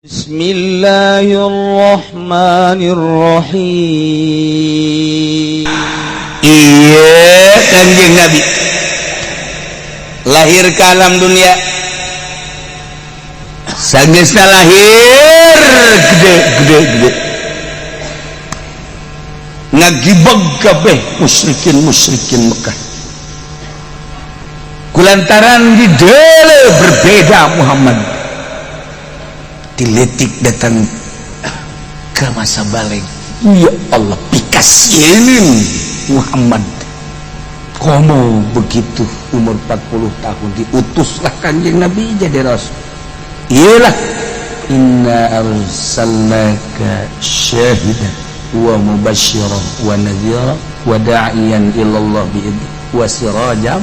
Bismillahirrahmanirrahim. Iya, Kanjeng Nabi lahir ke alam dunia, sagesna lahir gede ngagibag kabeh musyrikin Mekah kulantaran di dele berbeda Muhammad. Diletik datang ke masa balik, ya Allah pikasieun Muhammad komo begitu umur 40 tahun diutuslah Kanjeng Nabi jadi rasul. Iyalah, inna arsalnaka syahidan wa mubasysyiran wa nadhira wa da'iyan ilallah bi'idzni wa sirajan.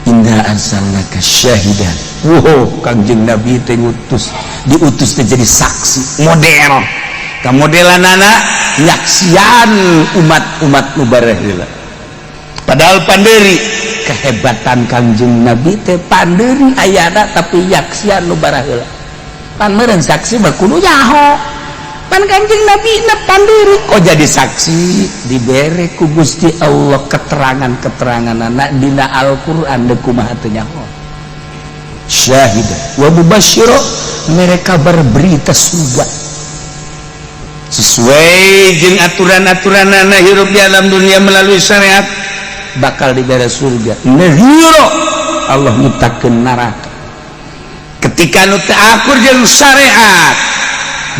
Inna arsalnaka syahidan. Wow, Kanjeng Nabi teh diutus teh jadi saksi model. Kamodelan anak nyaksian umat nu bareheula. Padahal panderi kehebatan Kanjeng Nabi teh panderi ayana tapi nyaksian nu bareheula. Pan meureun saksi mah kudu nyaho. Pan Kanjeng Nabi na panderi kok jadi saksi dibere ku Gusti Allah keterangan anak dina Al-Qur'an deuk kumaha teu nyaho. Syahid wa mubasysyiran, mereka berberita surga sesuai jeung aturan-aturanana hirup di alam dunia melalui syariat bakal diberi surga. Nadhira, Allah nyiptakeun neraka. Ketika nu teu akur jeung syariat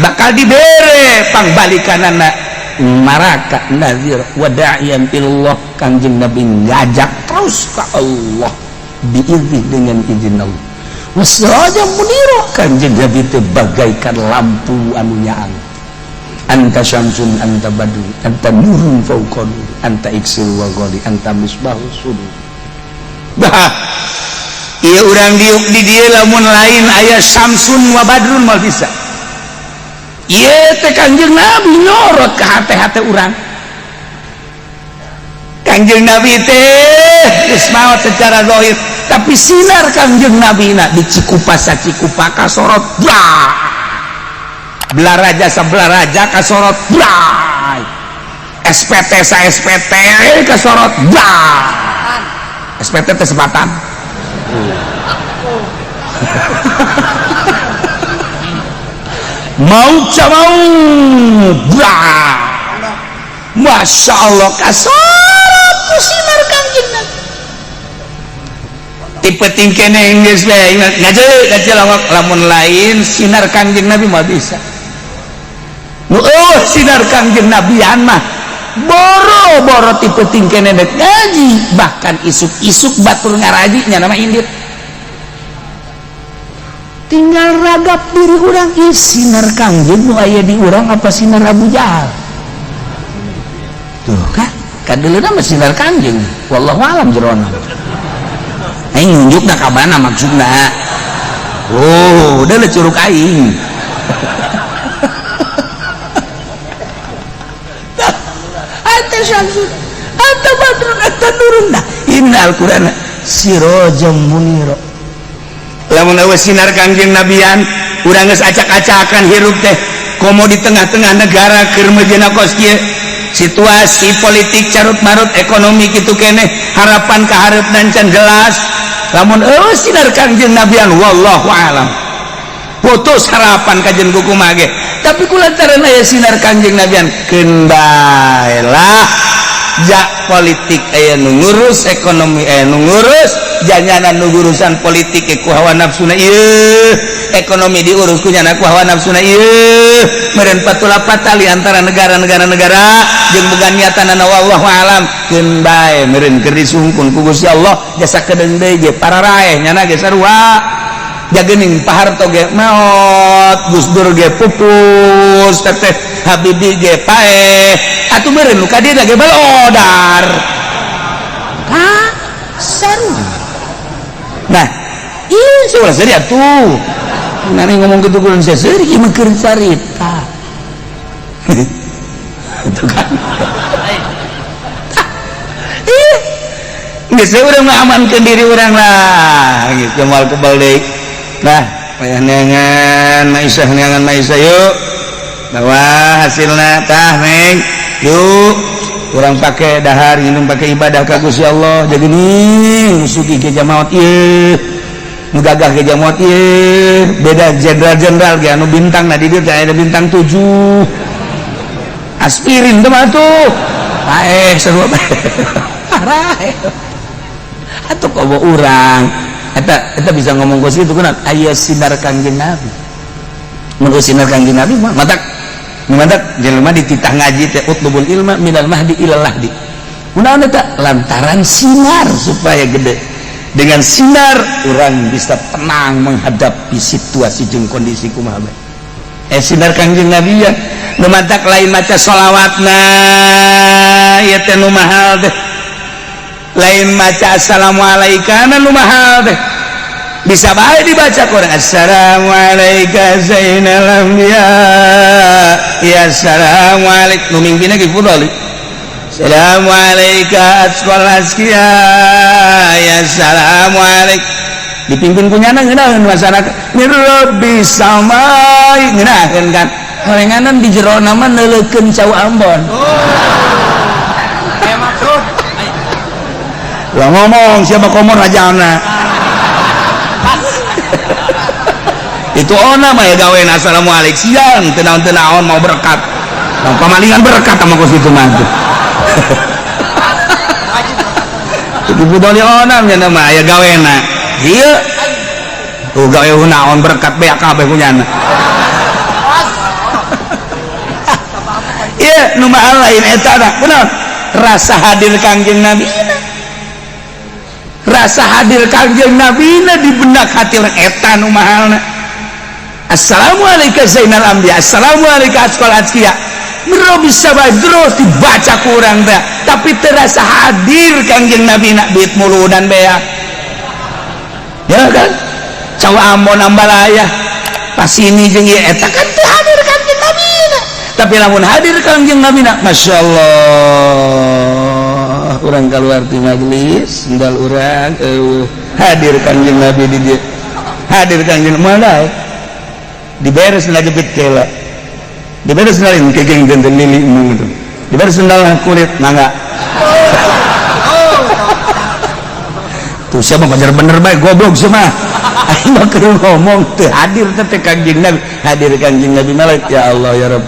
bakal dibere pangbalikanana neraka. Nadhira wa da'iyan ilallah, Kanjeng Nabi ngajak terus ka Allah biizni dengan izin Allah. Wasrajan munira, Kanjeng Nabi teh bagaikan lampu anu nyaan. Anta syamsun anta badru anta nurun fauqa nur anta iksil wa ghali anta misbahu sudur. Bah, ieu urang diuk di dieu lamun lain aya syamsun wa badrun moal bisa. Ieu teh Kanjeng Nabi nyorot ka hate-hate urang. Kanjeng Nabi teh geus maot secara zahir, tapi sinar Kanjeng Nabi na di Cikupa sacikupa kasorot blah. Belaraja sabelaraja kasorot blah. SPT sa SPT kasorot blah. SPT teh sebatan. Mau camau blah. Masya Allah kasorot ku sinar Kanjeng Nabi. Tipe tingkene geus bae ngajeul lamun lain sinar Kanjeng Nabi mah bisa. Sinar Kanjeng Nabian mah boro-boro tipe tingkene dek ngaji, bahkan isuk-isuk batur ngaraji nya nama indit. Tinggal ragap diri urang, sinar Kanjeng nu aya di urang apa sinar Abu Jahal. Tuh kan, kadeuleuna mah sinar Kanjeng, wallahu alam jerona. Aing nunjukna ka mana maksudna. Oh, udah le curug aing. Anta syamsun, anta badrun, anta nurun. Nah, inna Al-Qur'an sirajam munira. Lamun aweus sinar Kanjeng Nabian, urang geus acak-acakan hirup teh komo di tengah-tengah negara keur meujeuna kos kieu. Situasi politik carut marut ekonomi kitu keneh harapan ka hareupna can jelas. Lamun sinar Kanjeng Nabian wallahu alam putus harapan kajen kukumaha ge. Tapi kulantaran aya sinar Kanjeng Nabian keun baelah ja politik aya nu ngurus, ekonomi aya nu ngurus, janyanan nu urusan politik ku hawa nafsuna ieu, ekonomi diurus ku nyana ku hawa nafsuna ieu, meureun patula patali antara negara-negara jeung boga niatanana wallahu alam keun bae meureun keur disungkun ku Gusti Allah jasa kedeung deui ge pararaeh nyana ge sarua jageuning paharto ge maot, Gus Dur ge pupus, teteh Habibie ge paeh, atuh meureun nu kadina ge balodar. Ka seru. Nah, ieu seurah seuri atuh. Nani ngomong kitu kudu seuri ieu mah keur carita. Itu kan. Geus urang mah amankeun diri urang lah, geus moal kebal deui. nah neangan Maisah yuk bawa hasilnya tah neng yuk orang pakai dahar minum pakai ibadah ka Gusti Allah jadi nih suki ke jamaat ieu ngagah ke jamaat ieu beda jenderal ge anu bintang na di dieu teh ada bintang 7 aspirin teh mah tuh seru parah atuh kobo urang eta bisa ngomong ku situ kunaon aya sinar Kangjeng Nabi mun sinar Kangjeng Nabi mah mantak jelema dititah ngaji teh utlubul ilma minal mahdi ilal lahdi kunaon eta lantaran sinar supaya gede dengan sinar orang bisa tenang menghadapi situasi jeung kondisi kumaha bae sinar Kangjeng Nabi ya nu mantak lain maca sholawatna ieu teh nu mahal teh lain maca assalamualaikum nu mahal teh bisa bae dibaca Quran assalamualaikum zainal anbiya ya assalamualaikum nu mingpina ki fudhali assalamualaikum atqal asqiya ya assalamualaikum dipimpin kunyana ngeunaheun masyarakat min rabbis samai ngeunaheun kan horenganan di jero nama neuleukeun cau Ambon aya maksud lah ngomong siapa komor rajana itu ona mah ya gawean assalamualaikum siang tenaon mau berkat pamalingan berkat sama ku situ mah itu budoli ona nya mah ya gaweana ieu tuh gawe naon berkat beak kabeh punyana ieu nu mahal lain eta da kunaon rasa hadir Kangjeng Nabi rasa hadir Kangjeng Nabi di benak hati orang eta nu mahalna assalamualaikum zainal anbiya assalamualaikum atqal asqiya mirobis sabai terus dibaca kurang teh tapi terasa hadir Kangjeng Nabi nak bit muludan beak ya kan cau Ambon Ambalaya pas ini jeung ieu eta kan teu hadir Kangjeng Nabi tapi lamun hadir Kangjeng Nabi Masya Allah orang keluar di majelis sendal orang hadir Kangjeng Nabi di dia hadir Kangjeng mana diberes na jepit kela diberes na lain kegeng genteng lili gitu diberes sendal kulit mangga tuh siapa pacar bener baik goblok semua ayo mah keur ngomong teu hadir teh Kangjeng Nabi hadir Kangjeng Nabi malak ya Allah ya Rabb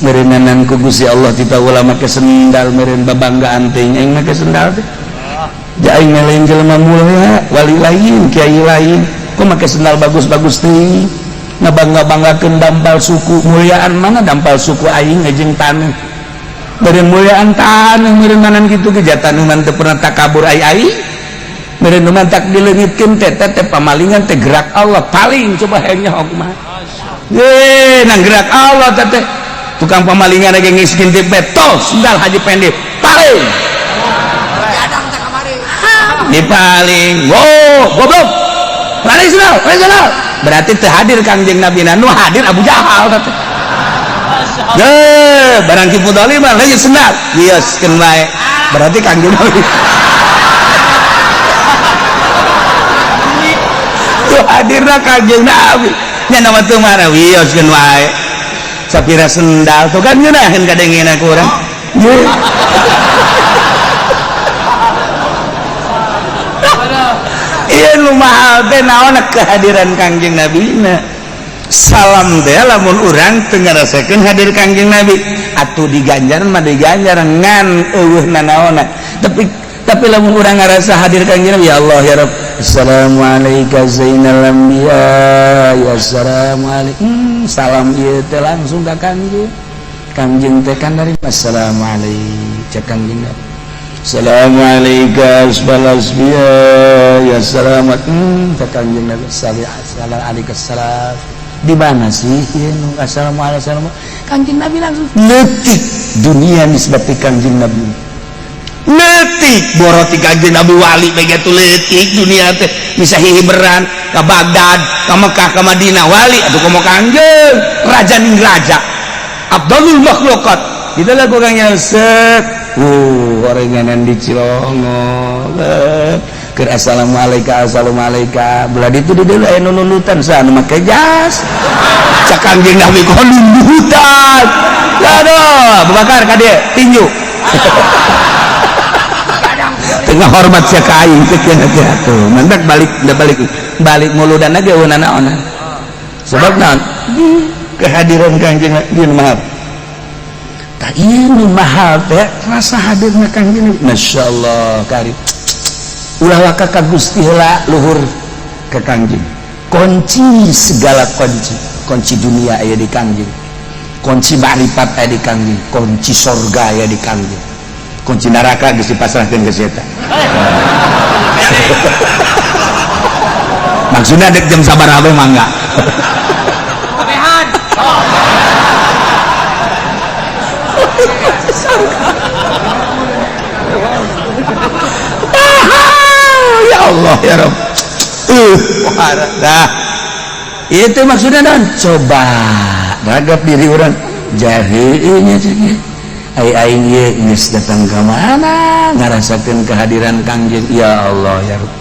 merenanan ku Gusti Allah tita ulama make sendal meureun babanggaan teh aing make sendal teh ja aing lain jelema mulia wali lain kiai lain ku make sendal bagus-bagus teh ngabangga-banggakeun dampal suku muliaan mana dampal suku aing jeung taneuh meureun muliaan taneuh meureun manan kitu ge jatan man teu pernah takabur ai meureun man tak dileungitkeun teh pamalingan teh gerak Allah paling coba hayang nyaho kumaha ye nang gerak Allah teh tukang pamalingan lagi ngiskin di betul sendal haji pendek paling dipaling goblok paling sendal berarti terhadir Kangjeng Nabi nu hadir Abu Jahal barang kipu doli mah lagi sendal wioskeun wae berarti Kangjeng Nabi tuh hadirna Kangjeng Nabi nya nama teu marah wioskeun wae sapira sendal tuh kan ngeunaheun kadengena ku urang ieu nu mahal teh naon kehadiran Kangjeng Nabi salam teh lamun urang teu ngarasakeun hadir Kangjeng Nabi atuh diganjaran mah diganjaran ngan eueuhna naonna tapi lamun urang ngarasa hadir Kangjeng Nabi ya Allah ya Rabb assalamualaikum zainal anbiya ya assalamualaikum salam ieu teh langsung ka Kangjeng teh kan dari assalamualaikum cek Kangjeng Nabi assalamualaikum asbalasbiya ya salamat cek Kangjeng Nabi assalamualaikum salam di mana sih ya assalamualaikum Kangjeng Nabi langsung letik dunia nisbati Kangjeng Nabi letik boroti Kangjeng Nabi wali begitu letik dunia teh bisa hihiberan ke Baghdad ke Mekah ke Madinah wali atau ke Kangjeng raja ning raja Abdulul makhlukat kita lakukan yang set orenganan di Cilongo keur assalamualaikum belah itu di dulu aya nunulutan sana make jas cak Kangjeng Nabi kok nunulutan aduh Abubakar ka dieu tinju tengah hormat sia ka aing teh atuh mendak balik muludan ge eunana naon sebab naon kehadiran Kangjeng Nabi mahal tak ieu mahal teh rasa hadirna Kangjeng Nabi masyaallah karim ulah waka ka Gusti heula luhur ke Kangjeng kunci segala kunci dunia aya di Kangjeng kunci marifat aya di Kangjeng kunci surga aya di Kangjeng kunci neraka geus dipasrahkeun ke eta maksudna dek jam sabaraha we mangga kabehan ya Allah ya Rabb dah itu maksudnya dan coba ragap diri orang jahilnya ceknya aing ye geus datang ka mana ngarasakeun kehadiran Kangjeng ya Allah ya Rabb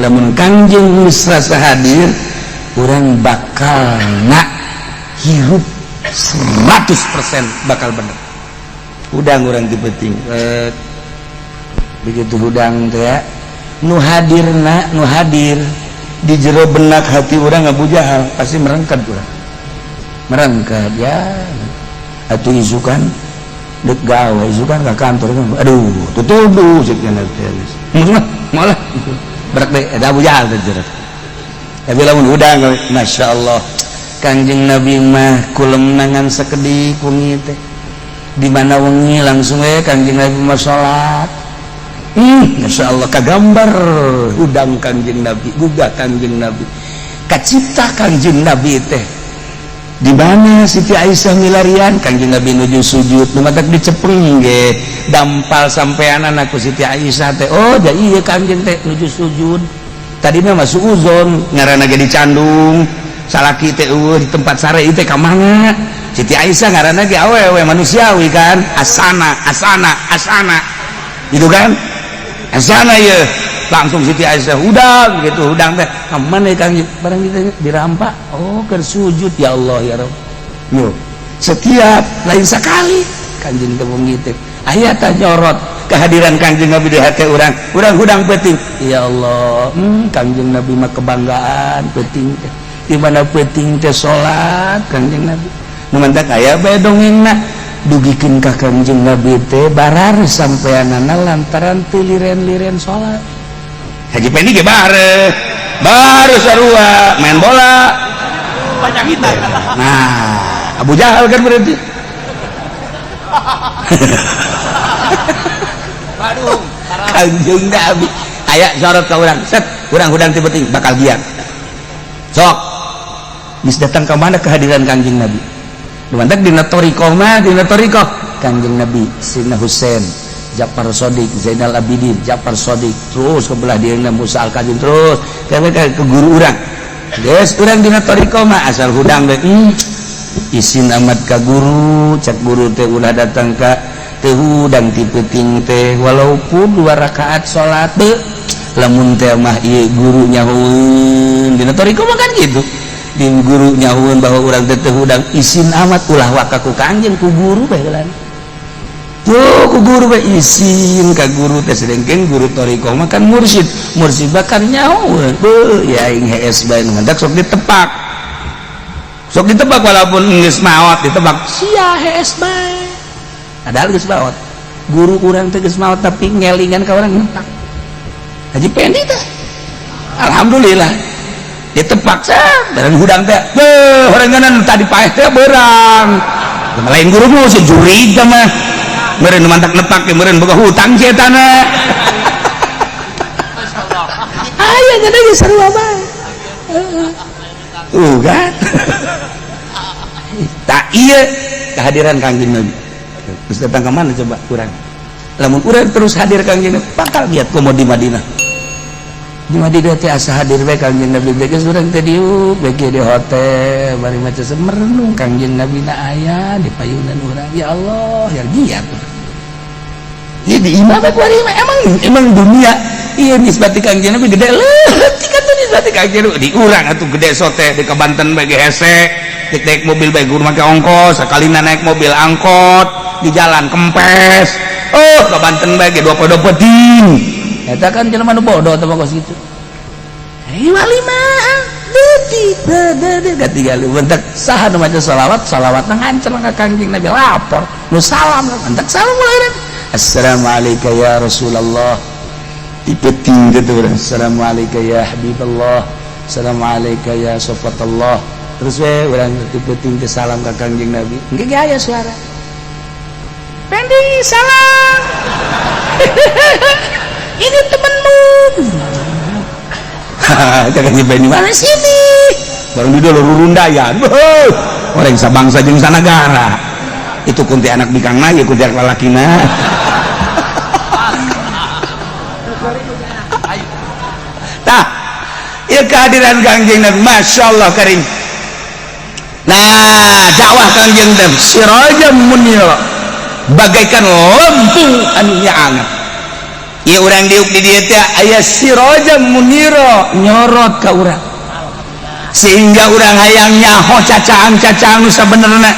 lamun Kangjeng geus rasa hadir urang bakal hirup 100% bakal bener udang urang teu penting begitu udang teh ya nu hadir di jero benak hati urang Abu Jahal pasti merengket urang merengket ya atuh isukan dek gawe isukan ka kantor aduh tutudu cenah teh malah berak deui ada Abu Jahal teh jero tapi lamun udang masyaallah Kangjeng Nabi mah kulem nangan sakedik wengi teh di mana wengi langsung we Kangjeng Nabi mah salat Masya Allah kagambar udang Kangjeng Nabi gugah Kangjeng Nabi kacipta Kangjeng Nabi teh di mana Siti Aisyah milarian Kangjeng Nabi nuju sujud numatak dicepeng ge dampal sampean anakku Siti Aisyah teh oh da ieu Kangjeng teh nuju sujud tadi mah masuk uzon ngaranna ge dicandung salaki teh di tempat sare ieu teh ka mana Siti Aisyah ngaranna ge awewe manusiawi kan asana gitu kan asana ya langsung Siti Aisyah udang gitu udang teh mana Kangjeng barang kita dirampak oh keur sujud ya Allah ya Rabb yo setiap lain sekali Kangjeng teh ngitip aya teh nyorot kehadiran Kangjeng Nabi di hati urang hudang penting ya Allah Kangjeng Nabi mah kebanggaan penting teh di mana penting teh salat Kangjeng Nabi nu mantak aya bae dongengna dugikeun ka Kangjeng Nabi teh barar sampeanana lantaran teu liren-liren salat Haji Pendi ge baru sarua main bola banyak kita nah Abu Jahal kan berarti Badung Kangjeng Nabi aya sorot ka urang set urang hudang teu penting bakal giat sok geus datang ka mana kehadiran Kangjeng Nabi mantak dina torikoh Kangjeng Nabi Sayyidina Husain Ja'far Shadiq Zainal Abidin Ja'far Shadiq terus ke belah dieuna Musa Al-Kadzim terus ke guru urang geus urang dina torikoh mah asal hudang we isin amat ka guru cak guru teh ulah datang ka teu hudang ti peuting teh walaupun 2 rakaat salat teu lamun teh mah ieu guru nyahoeun dina torikoh mah kan gitu din guru nyahuan bahwa orang teteh hudang isin amat ulah wakaku Kangjeng ku guru bae heula tuh ku guru bae isin ka guru teh sedengkeun guru torikoh mah kan mursyid bakal nyahuan beuh ya aing hees bae ngandak sok ditebak walaupun geus maot ditebak sia hees bae padahal geus maot guru urang teh geus maot tapi ngelingan ka urang ngetak Haji Pendi teh alhamdulillah ditebak barang hudang teh horenganan tadi paeh teh beurang lain guru mah sejurig mah meureun mantak nepak teh meureun boga hutang si eta na aya jadi geus sarua bae kan tak ieu kehadiran Kangjeng Nabi terus datang ke mana coba urang lamun urang terus hadir Kangjeng Nabi bakal lihat komo di Madinah di Madinah teh asa hadir bae Kangjeng Nabi geus urang teh diuk bege di hotel bari maca merenung Kangjeng Nabi na aya di payunan urang ya Allah ya giat ieu di imah bae kuari emang dunia iya nisbati Kangjeng Nabi gede leutik atuh nisbati Kangjeng Nabi di urang atuh gede sote di Kebanten bage hese naik mobil bage guru make ongkos sakalina naik mobil angkot di jalan kempes Kebanten bage 20 peting eta kan jelema nu bodoh teh kos kitu walima detik katigali bentak saha nu maca salawat ngancer ka Kangjeng Nabi lapor nu salam bentak salam mulai assalamualaikum ya Rasulullah dipeting gitu assalamualaikum ya Habiballah assalamualaikum ya Sofatullah terus we urang dipeting ke salam ka Kangjeng Nabi engke ge aya suara Pendi salam ini temenmu jangan nyebani mana sini barang di dulu rurundayan orang sabangsa jeung sanagara itu kunti anak bikang lagi kunti anak lalakina nah ya kehadiran Kangjeng Nabi Masya Allah karim nah dakwah Kangjeng Nabi sirajam munir bagaikan lampu anu nyaangat ya orang diuk di dia teh aya sirajam munira nyorot ka urang sehingga urang hayang nyaho cacaan-cacaan nu sabenerna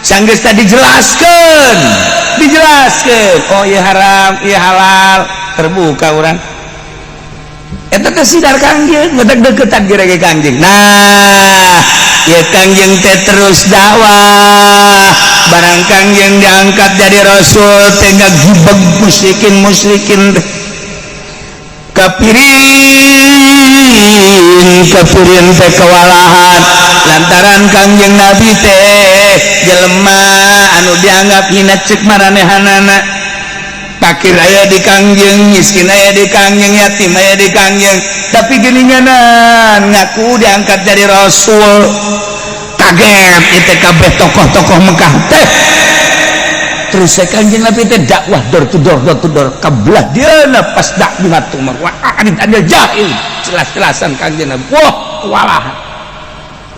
sanggeus tadi dijelaskeun oh ieu haram ieu halal terbuka urang eta teh sidar Kangjeng badak deukeutan ge Kangjeng nah ya Kangjeng teh terus dakwah barang Kangjeng diangkat jadi rasul teh ngagibeg musyrikin kafirin teh kewalahan lantaran Kangjeng Nabi teh jelema anu dianggap hina cek maranehanana fakir aya di Kangjeng miskin aya di Kangjeng yatim aya di Kangjeng tapi geuninganan ngaku diangkat jadi rasul kaget itu kabeh tokoh-tokoh Mekah teh terus Kangjeng Nabi teh dakwah door to door kabelah dieuna pas dakwah Umar wa ada jahil jelas-jelasan Kangjeng Nabi wah walahan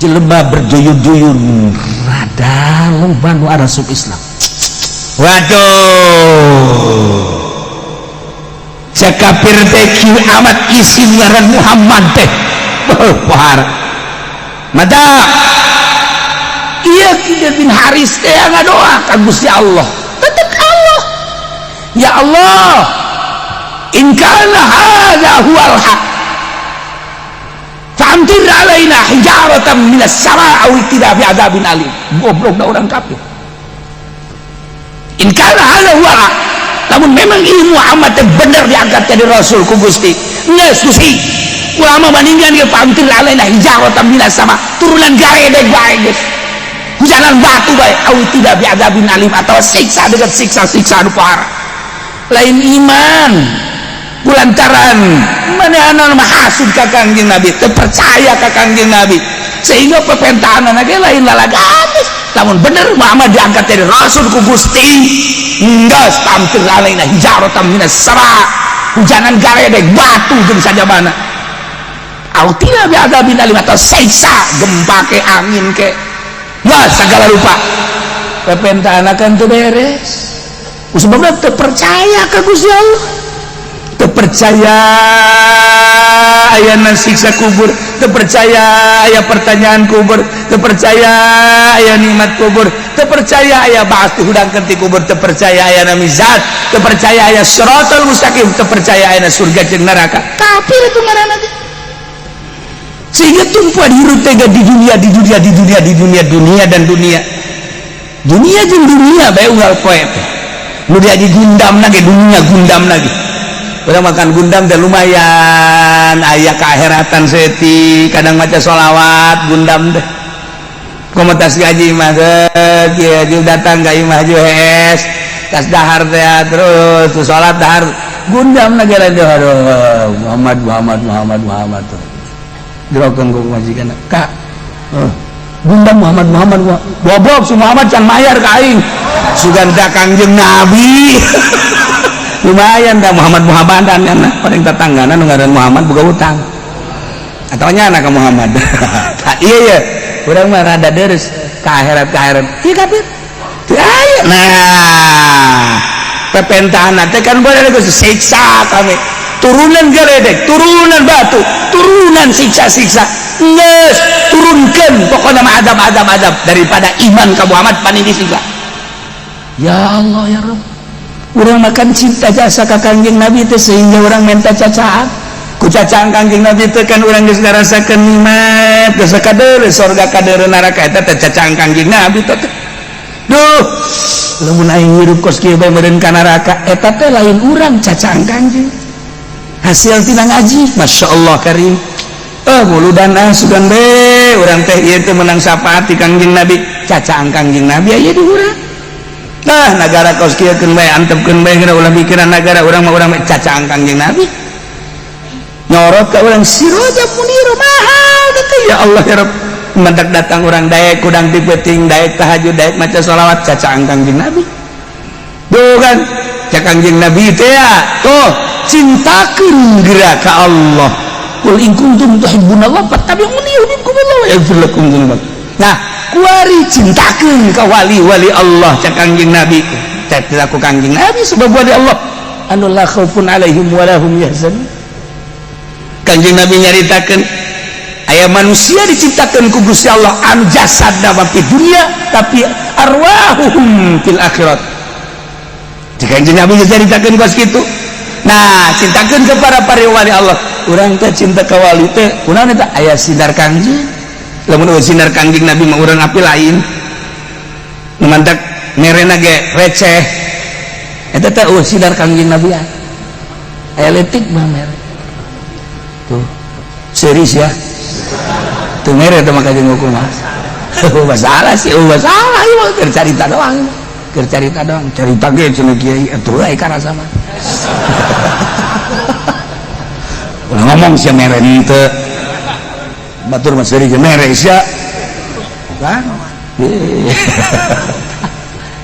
jelema berduyun-duyun rada loba nu arasup Islam waduh cek kafir teh kieu amat isim ngaran Muhammad teh pohar mada iya Kiai bin Haris teh ngadoa ka Gusti Allah tetep Allah ya Allah in kana hadza huwal haq fa'amtir alaina hijaratan minas sama' aw tidak bi'adzabin alim goblok da orang kafir in kana hadza huwal haq namun memang ilmu Muhammad teh bener diangkat jadi rasul ku Gusti geus Gusti ulama bandingkan ge fa'amtir alaina hijaratan minas sama' turunan garedeg bae geus hujanan batu baik au tidak bi'adzabin alim atau siksa dengan siksa-siksa anu parah lain iman kulantaran manehna mahasud ka Kangjeng Nabi teu percaya ka Kangjeng Nabi sehingga pepentahanna ge lain lalagatis lamun bener Muhammad diangkat jadi rasul ku Gusti geus tamtir alaina hijaratan minas sama hujanan garedeg batu jeung sajabana au tidak bi'adzabin alim atau siksa gempa ke angin ke wah segala rupa pepentahan akan tuh beres sebabnya terpercaya ke Gusti Allah terpercaya ayana siksa kubur terpercaya aya pertanyaan kubur terpercaya aya nikmat kubur terpercaya aya ba'ats dihudangkeun ti kubur terpercaya ayana mizat terpercaya aya siratal mustaqim terpercaya ayana surga jeung neraka kafir itu ngaranna teh sehingga tumpah hirup tega di dunia dan dunia jeung dunia bae unggal poe teh nu diaji gundam lagi dunia gundam lagi urang makan gundam teh lumayan aya kaakheratan seuti kadang maca sholawat gundam teh komunitas gaji mah kieu jeung datang ka imah juhes tas dahar teh terus salat dahar gundam lagi aduh Muhammad tuh dirokeun ku majikan kak bunda Muhammad goblok si Muhammad can mayar ka aing sugan da Kangjeng Nabi lumayan dah Muhammadan kan paling tetanggana nu ngaran Muhammad boga utang atawa nya anak Muhammad iya urang mah rada deres ka akhirat ieu kafir teu aya nah pepentahan teh kan boleh geus siksa kami turunan geledek, turunan batu, turunan siksa-siksa, nges turunkan pokoknya mah adab daripada iman ka Muhammad panini siga. Ya Allah ya Rabb, urang makan cinta jasa ka Kangjeng Nabi teh sehingga urang minta cacaan ku cacaan Kangjeng Nabi teh kan urang geus ngarasakeun nikmat geus kadeure surga kadeure neraka eta teh cacaan Kangjeng Nabi teh. Duh, lamun aing hirup kos kieu bae meureun ka neraka eta teh lain urang cacaan Kangjeng. Hasil tina ngaji masyaallah karim muludan sugan be urang teh ieu teh menang syafaat ti Kangjeng Nabi cacaan Kangjeng Nabi aya di urang. Nah negara kos kieu keun bae antepkeun bae geura ulah pikiran negara urang mah urang cacaan Kangjeng Nabi nyorot ka urang siroja muniro mahal teh ya Allah ya Rabb mendak datang urang daek kudang dipeting daek tahajud daek maca sholawat cacaan Kangjeng Nabi. Duh kan cak Kangjeng Nabi teh ya tuh cintakeun geura ka Allah. Qul in kuntum tuhibbunallah fattabi'uni yuhibbukumullah wa yaghfir lakum dzunubakum. Nah, kuari cintakeun ka wali-wali Allah cak Kangjeng Nabi. Teh ku Kangjeng Nabi sebab wali Allah anu la khaufun alaihim wa lahum yahzanun. Kangjeng Nabi nyaritakeun aya manusia diciptakeun ku Gusti Allah anu jasadna mah di dunia tapi arwahuhum fil akhirat. Cak Kangjeng Nabi nyaritakeun kos kitu. Nah cintakan kepada para wali Allah urang teh cinta ke wali teh kunaon eta aya sinar Kangjeng lamun sinar Kangjeng Nabi mah urang api lain mantak merena ge receh eta teh sinar Kangjeng Nabi aya letik mah mere tuh serius ya tuh mere teh mah Kangjeng hukum mah masalah sih masalah ieu keur carita doang cerita ge cenah kiai atuh aya karasa mah ulah ngomong sia mere teu batur mah seueur ge mere sia kan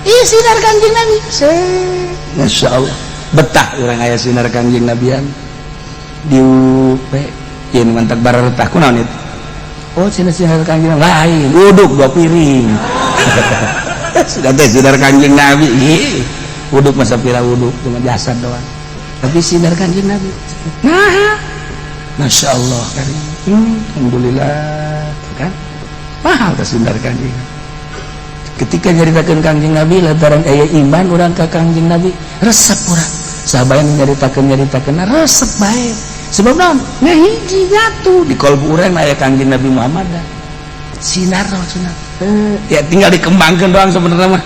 ieu sinar Kangjeng Nabi masyaallah betah urang aya sinar Kangjeng Nabian di UP yen mantap bareretah kunaon itu oh sinar Kangjeng Nabi lain uduk 2 piring sudah teh sinar Kangjeng Nabi wuduk masa pira wuduk cuma jasad doang tapi sinar Kangjeng Nabi nah Masya Allah kan alhamdulillah kan mahal ke sinar Kangjeng ketika nyaritakeun Kangjeng Nabi lantaran aya iman urang ka Kangjeng Nabi resep urang sahabat nyaritakeun resep bae sebab naon ngahiji nyatu di kalbu urang aya Kangjeng Nabi Muhammad sinar maksudna ya tinggal dikembangkan doang sebenarnya mah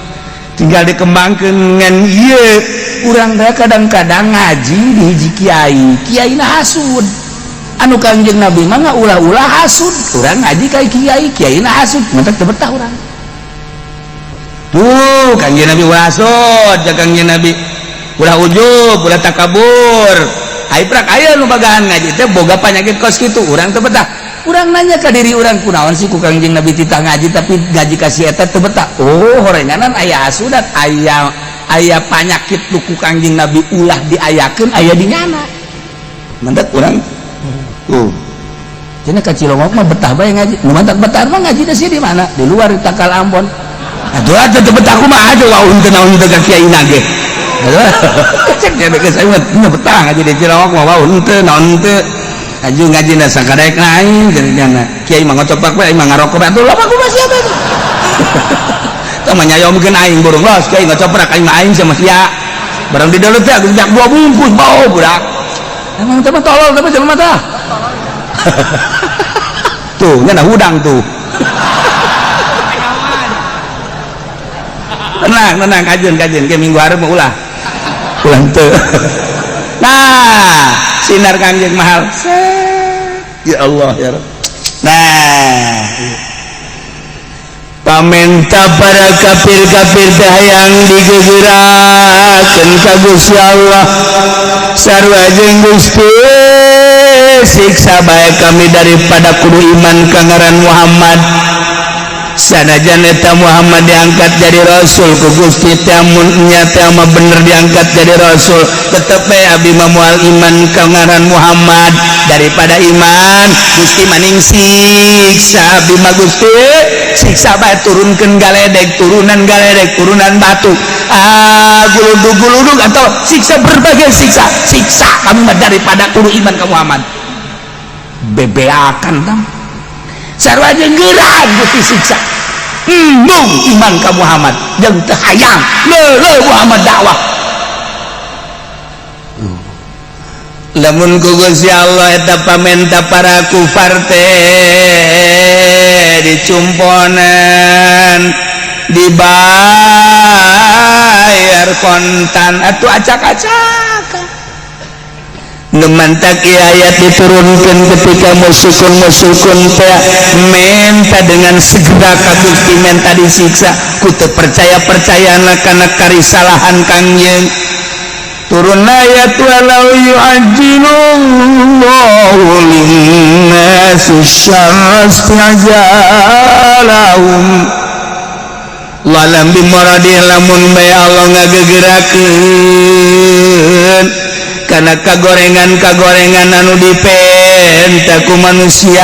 tinggal dikembangkan ngan iya urang teh kadang-kadang ngaji di hiji kiai na hasud anu Kangjeng Nabi mah ulah-ulah hasud urang ngaji ka kiai na hasud mentek teu betah urang tuh Kangjeng Nabi ulah hasud jeung Kangjeng Nabi ulah ujub ulah takabur ai prak aya nu bagahan ngaji teh boga panyakit kos kitu urang teu betah. Urang nanya ke diri urang kunaon sih ku Kangjeng Nabi titah ngaji tapi gaji kasih eta teu betah. Oh horenganan aya asudat aya panyakit ku Kangjeng Nabi ulah diayakeun aya di nyana. Mentek urang tuh. Cenah ka Cilongok mah betah bae ngaji. Nu mantak betah mah ngaji da sia di mana? Di luar di Takal Ambon. Atuh teu betah kumaha aja waun teu naon teu ka kiai na ge. Cek dia geus aya mah betah ngaji di Cilongok mah waun teu naon teu. Aju ngaji na sakadaek lain jadinya kiai mah ngocopak bae mah ngarokok bae atuh lama kumaha sia bae tah mah nyayomkeun aing burung los kiai ngocoprak aing mah aing sama sia barang di dalam teh geus 2 bungkus bau budak emang teh mah tolol teh mah jelema tah tuh nya hudang tuh tenang kajeun ke minggu hareup mah ulah teu nah sinar Kangjeng mahal ya Allah ya Rabb. Nah pamenta para kafir-kafir teh hayang digegerakeun ka Gusti Allah sarua jeung Gusti siksa bae kami daripada kudu iman ka ngaran Muhammad sanajan eta Muhammad diangkat jadi rasul ku Gusti teh mun nya teh mah bener diangkat jadi rasul tetep bae abdi mah moal iman ka ngaran Muhammad daripada iman Gusti maning siksa abdi mah Gusti siksa bae turunkeun galedeg turunan batu guludug atau siksa berbagai siksa kamu mah daripada kudu iman ka Muhammad bebeakan tam sarua jeung geurang Gusti siksa mung iman ka Muhammad jeung teu hayang leuleuh Muhammad dakwah lamun ku Gusti Allah eta pamenta para kufar teh dicumponan dibayar kontan atuh acak-acakan ngemantak ayat diturunkan ketika musyukun teh minta dengan segera ka Gusti minta disiksa ku teu percaya kana karisalahan Kangjeng turun ayat walau yu'ajjilullahu linnasi syarra isti'jalahum lalam bimoradi lamun bae Allah ngagegerakeun karena kagorengan anu dipenta ku manusia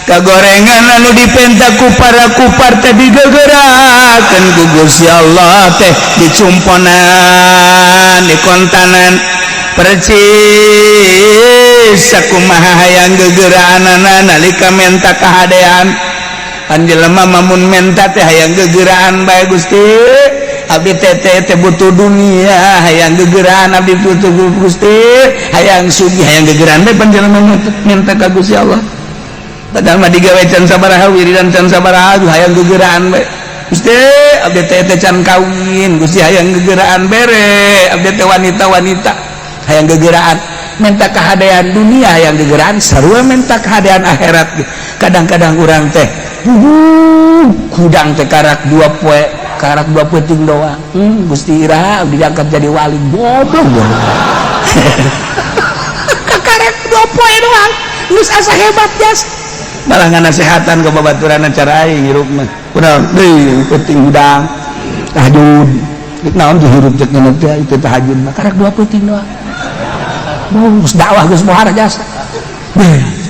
kagorengan anu dipenta ku para kufar teh digegerakeun ku Gusti Allah teh dicumponan dikontanan percis sakumaha hayang gegeraanana nalika menta kahadean an jelema mamun menta teh hayang gegeraan bae Gusti abdi teh butuh dunia hayang gegeraan abdi butuh Gusti hayang sugih hayang gegeraan bae panjenengan minta ka Gusti Allah padahal mah digawe can sabaraha wiridan can sabaraha hayang gegeraan bae Gusti abdi teh can kawin Gusti hayang gegeraan bere abdi teh wanita hayang gegeraan minta kahadean dunia hayang gegeraan sarua minta kahadean akhirat kadang-kadang urang teh kudang teh karak 2 poe karak 2 peuting doang Gusti ira diangkat jadi wali goblok karak 2 poe doang geus asa hebat jas malah nganasehatan ka babaturan cara aing hirup mah kunaon deui peuting udang tahajud naon dihirup cek ngeun teh itu tahajud mah karak 2 peuting doang geus dakwah geus mohar jasa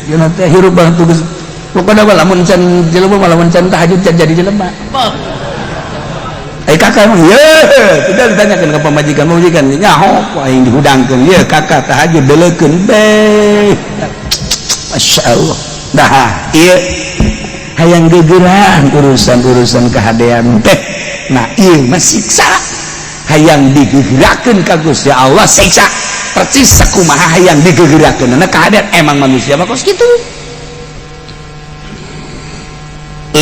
yeuna teh hirup bantu geus pokoknya lamun can jelema lamun can tahajud can jadi jelema kakak ya kita ditanyakan ke pemajikan nyaho aing dihudangkeun ye kakak tahajud deuleukeun be Masya Allah dah ieu hayang gegeraan urusan kahadean teh nah ieu mah siksa hayang digegerakeun ka Gusti Allah siksa percis sakumaha hayang digegerakeun kahadean emang manusia mah kos kitu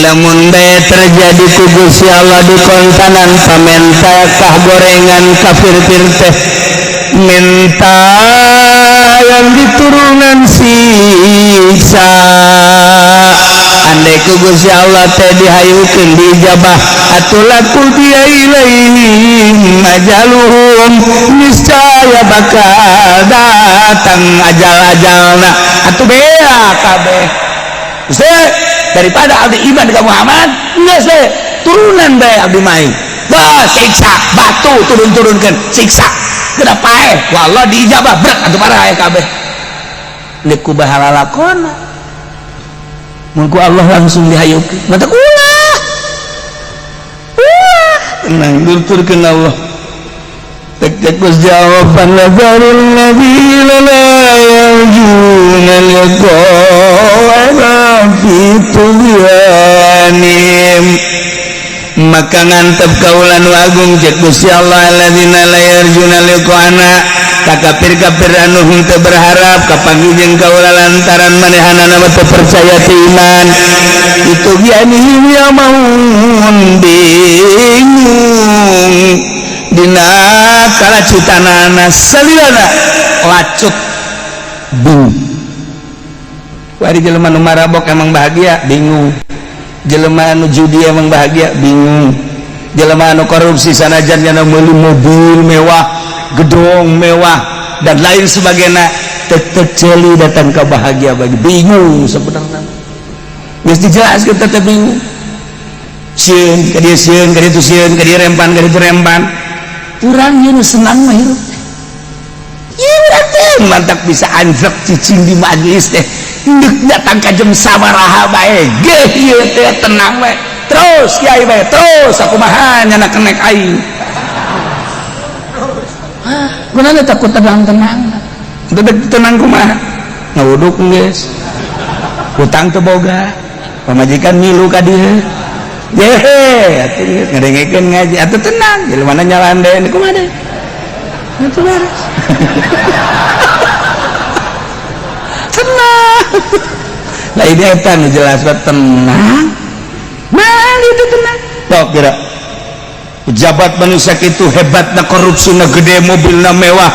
lamun bae terjadi ku Gusti Allah di kontanan pamenta kah gorengan kafir teh minta yang diturunan siksa andai ku Gusti Allah teh dihayukeun dijabah atulah dia ilaihim majaluhum niscaya bakal datang ajal-ajalna atuh bea kabeh daripada abdi iman ke Muhammad geus we turunan bae abdi main bah siksa batu turun-turunkeun siksa kenapa wallah diijabah berat atuh parah kabeh deuk ku bahala lakona mun ku Allah langsung dihayukeun mata ulah tenang durturkeun Allah tek jawaban nazarul nabiyina la yarjuna liqa'ana fi tugyanim maka ngantep kaulan agung cek Gusti Allah alladzina la yarjuna liqa'ana kafir-kafir anu henteu berharap kapanggih kaula lantaran manehanana teu percaya ti iman itu gianihim ya maun bingung dina kalacutanana salilana lacut bingung wari jelema nu marabok emang bahagia bingung jelema anu judi emang bahagia bingung jelema anu korupsi sanajan nya meuli mobil mewah gedung mewah dan lain sebagainya tetep celi datang ke bahagia bagi bingung sebenarnya geus dijelaskeun tetep bingung sieun ka dieu sieun ka ditu sieun ka dieu rempan ka ditu rempan urang ieu senang mah hirup ieu urang teh mantap bisa anjrek cicing di majelis teh deuk datang ka jam sabaraha bae geh ieu teh tenang we terus kiai bae terus sakumaha nyana kenek aing kunaon takut tenang-tenang dedeg tenang kumaha ngawuduk geus hutang teu boga pamajikan milu ka dieu yehe atuh ngadengekeun ngaji atuh tenang jelema nyalanden kumaha deui atuh beres tenang lah ini eta nu jelas tenang mah itu tenang tok kira pejabat manusia kitu hebatna korupsina gede mobilna mewah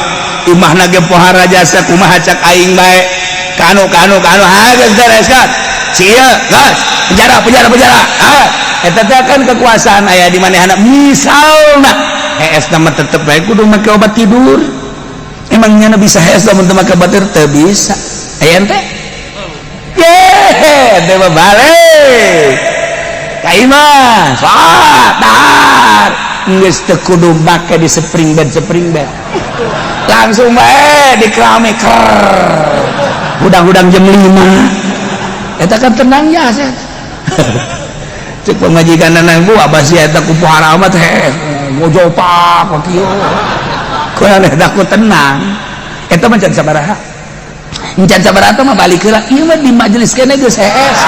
imahna ge pohara jasa kumaha cak aing bae kanu geus beres kan sia gas penjara eta teh kan kekuasaan aya di manehna misalna heesna mah tetep bae kudu make obat tidur emangnya bisa hees lamun teu make obat tidur teu bisa aya teh teh balik ka imah salat geus teu kudu make di spring bed langsung bae di keramik udang-udang jam 5 eta kan tenang ya set cek pemajikan nang bu abah sia eta ku pohara mah teh ngojopak kieu kunaon eta ku tenang eta mah can sabaraha can sabaraha teh mah balik heula ieu mah di majelis kene geus hees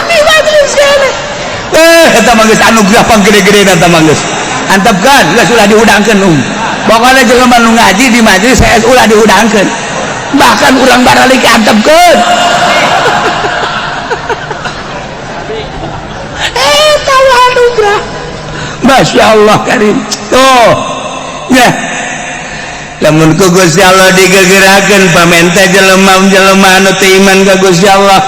di majelis kene eta mah geus anugerah panggede-gede eta mah geus antepkeun geus ulah diudangkeun pokoknya jelema nu ngaji di majelis hees ulah diudangkeun bahkan urang baralik antepkeun tahu anugerah Masya Allah karim tuh ya lamun ku Gusti Allah digegerakeun pamenta jelema-jelema anu teu iman ka Gusti Allah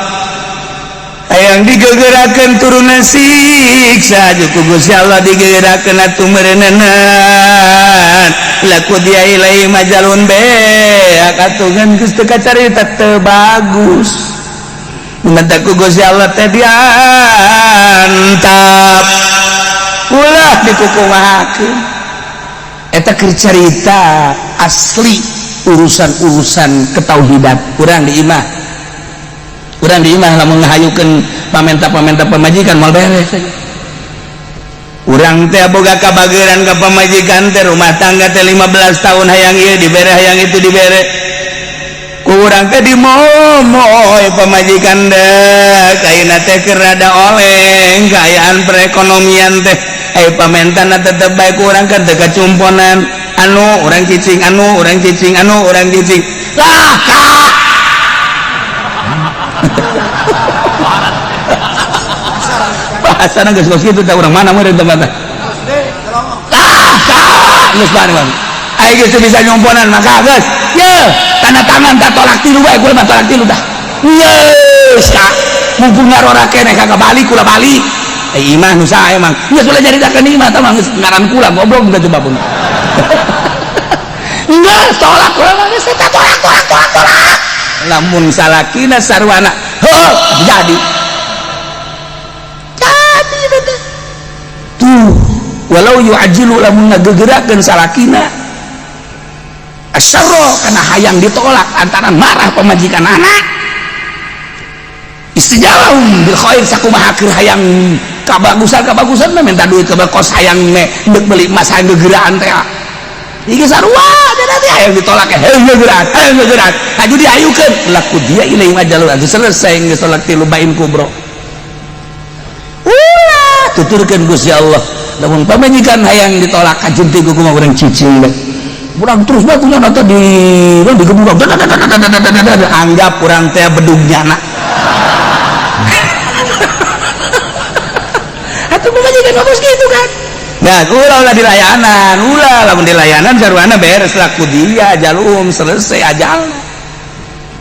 hayang digegerakeun turunan siksa ku Gusti Allah digegerakeun atuh meureunan laku dia ilai majalun be akatungan geus teu kacarita teu bagus minta ku Gusti Allah teh diantap ulah dikukumahakeun eta keur carita asli urusan-urusan ketauhidan urang di imah lamun ngahayukeun pamenta-pamenta pamajikan moal beres urang teh boga kabageuran ka pamajikan teh rumah tangga teh 15 tahun hayang ieu dibere hayang itu dibere kurang teh dimomoy pamajikan deh kaina teh keur rada oleng kaayaan perekonomian teh pamentana tetep bae kurang kan teu kacumponan anu urang cicing lah bahasana geus kitu teh urang mana meureun teh mah geus bareng aing geus bisa nyumponan maka geus ye tanda tangan tak tolak tilu bae kudu mah tolak tilu tah geus ka mumpung ngarora keneh kagak balik kula balik imah nu sae emang geus ulah nyaritakeun imah tah mah geus ngaran kula goblok teh coba pun geus tolak kula mah geus teh tolak lamun salakina sarwana heuh jadi tuh walau yu'ajilu lamun ngagegerakeun salakina asyarro karena hayang ditolak antara marah pemajikan anak istijabahum bil khair sakumaha keur hayang kabagusan mah minta duit ke kos hayang deuk beli emas hayang gegeraan teh ieu sarua ada teh hayang ditolak hayang gegeraan aju diayukeun laku dia ilai majalul atuh selesai geus tolak tilu bain kubro ulah tuturkeun Gusti Allah lamun pamajikan hayang ditolak kajunti ku kumaha urang cicing bae urang terus batunya nanti digebuk anggap urang teh bedugnya nak atau pemajikan ngapus gitu kan nah ulah dilayanan lamun dilayanan sarwana beres laku dia jalum selesai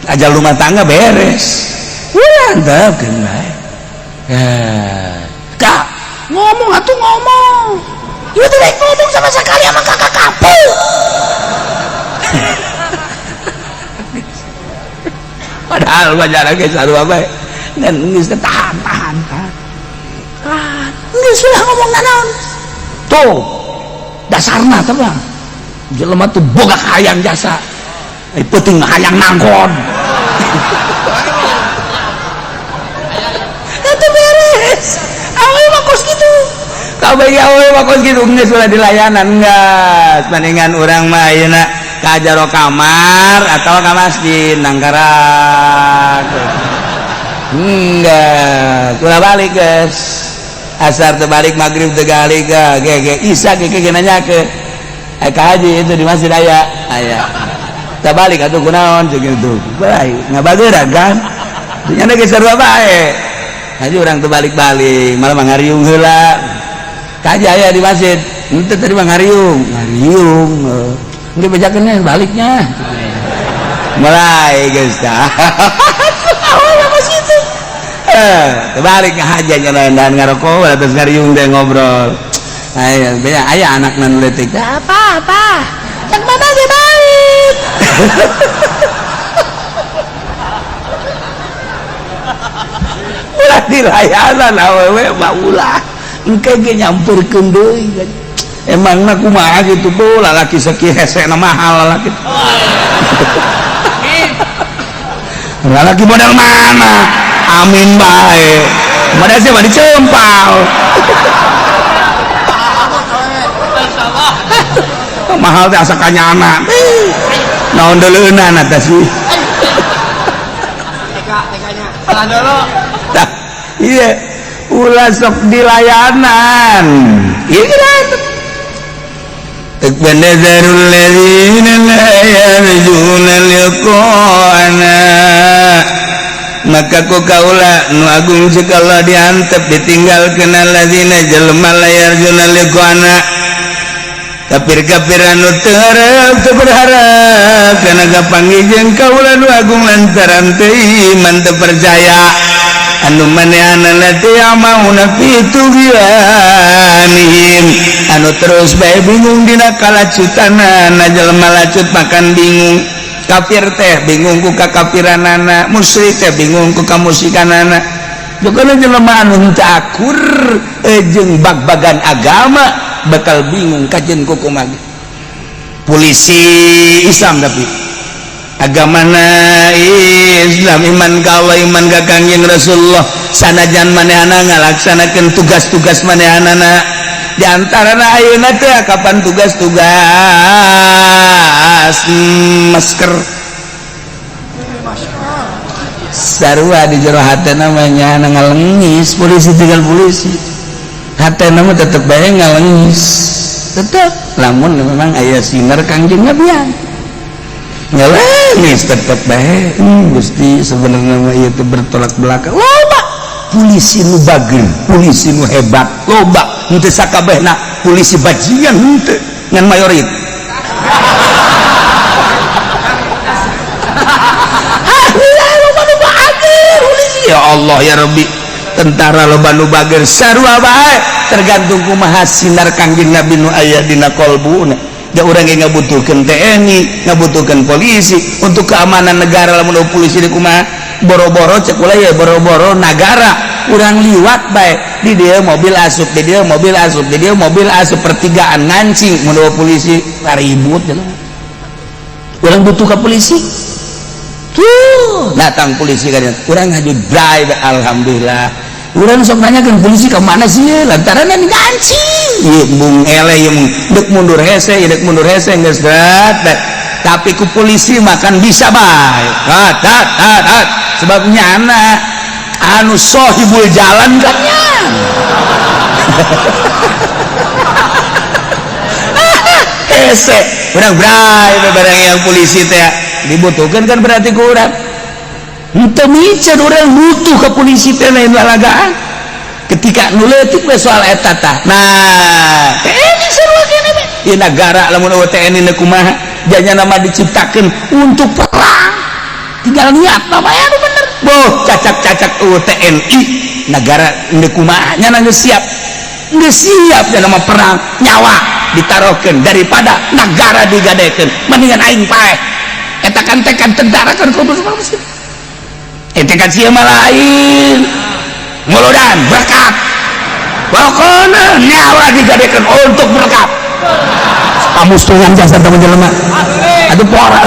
ajal rumah tangga beres ulah antepkeun bae kak ngomong atuh ngomong ieu teh ngomong sama sekali sama kakak kapul padahal pacaran ge sarua bae dan geus tahan geus ulah ngomong naon tuh dasarna teh bang jelema tuh boga hayang jasa penting hayang nangkon itu beres awe mah kos gitu kabeh awe mah kos gitu geus ulah dilayanan geus paningan urang mah ayeuna ka jero kamar atau ka masjid nangkarak enggak ulah balik geus asar terbalik maghrib terbalik ge isya ge nanyakeun ka haji itu di masjid aya terbalik atuh kunaon ceuk kitu bae ngabageurang kan nya ge sarua bae haji urang terbalik-balik malah ngariung heula ka haji aya di masjid henteu tadi mah ngariung nggih bejakeun baliknya mulai geus tah terbalik ngahajanya dan ngarokok terus ngariung teh ngobrol aya anak nan leutik apa cek mama ge balik ulah dilayanan awewe mah ulah engke ge nyamperkeun deui emangna kumaha gitu tuh lalaki sakieu hesena mahal lalaki lalaki model mana amin bae model siapa dicempal mahal teh asa kanyana naon deuleunan eta sih TK-nya salah dulu iya ulah sok dilayanan ieu geus takbanazarul ladzina la yarjuna liqa'ana maka ku kaula nu agung sekala diantep ditinggalkeun alladzina jelema la yarjuna liqa'ana kafir-kafir anu teu hareup teu berharap kana kapanggih kaula nu agung lantaran teu iman teu percaya anu manehanana teh amauna fi tugyanihim anu terus bae bingung dina kalacutanana jelema lacut makan bingung kafir teh bingung ku kakafiranana musyrik teh bingung ku kamusyrikanana jogana jelema anu henteu akur jeung bag-bagan agama bakal bingung kajen ku kumaha polisi Islam tapi agamana Islam iman ka Allah iman ka Kangjeng Rasulullah sanajan manehana ngalaksanakeun tugas-tugas manehanana di antarana ayeuna teh kapan tugas-tugas masker sarua di jero hatena namanya ngalengis polisi tinggal polisi hatena mah tetep bae ngalengis tetep lamun memang aya sinar Kangjeng Nabian ngalengis tetep bae Gusti sebenarnya mah ieu teh bertolak belakang loba polisi nu bageun polisi nu hebat loba henteu sakabehna polisi bajingan henteu ngan mayorit ya Allah ya Rabbi tentara loba nu bager sarua bae tergantung kumaha sinar Kangjeng Nabi nu aya dina qalbuna da urang ge ngabutuhkeun TNI ngabutuhkeun polisi untuk keamanan negara lamun polisi di kumaha boro-boro cek ulah ya boro-boro negara urang liwat bae di dieu mobil asup di dieu mobil asup di dieu mobil asup pertigaan ngancing mun polisi ribut urang butuh ka polisi tuh datang polisi kan urang ngaju drive alhamdulillah urang sok nanyakeun polisi ka mana sih lantaran ngancing ieu mung ele ieu dek mundur hese geus tapi ku polisi makan bisa bae hat sebabnya anak anu sohibul jalan kan hese urang bray barang yang polisi teh dibutuhkan kan berarti ku urang henteu micen urang butuh ke polisi teh lain lalagaan ketika nu leutik we soal eta tah nah TNI sarua kene mah ieu nagara lamun eueuh TNI na kumaha janya nama diciptakeun untuk perang tinggal niat mah anu bener boh cacak-cacak eueuh TNI negara nu kumaha nya geus siap nama perang nyawa ditaruhkeun daripada negara digadekeun mendingan aing paeh eta kan tekan tentara kan kudu hakikat sieu mah lain muludan berkat pokona nyawa digadekeun untuk berkat pamustungan jasa teman jelema atuh pora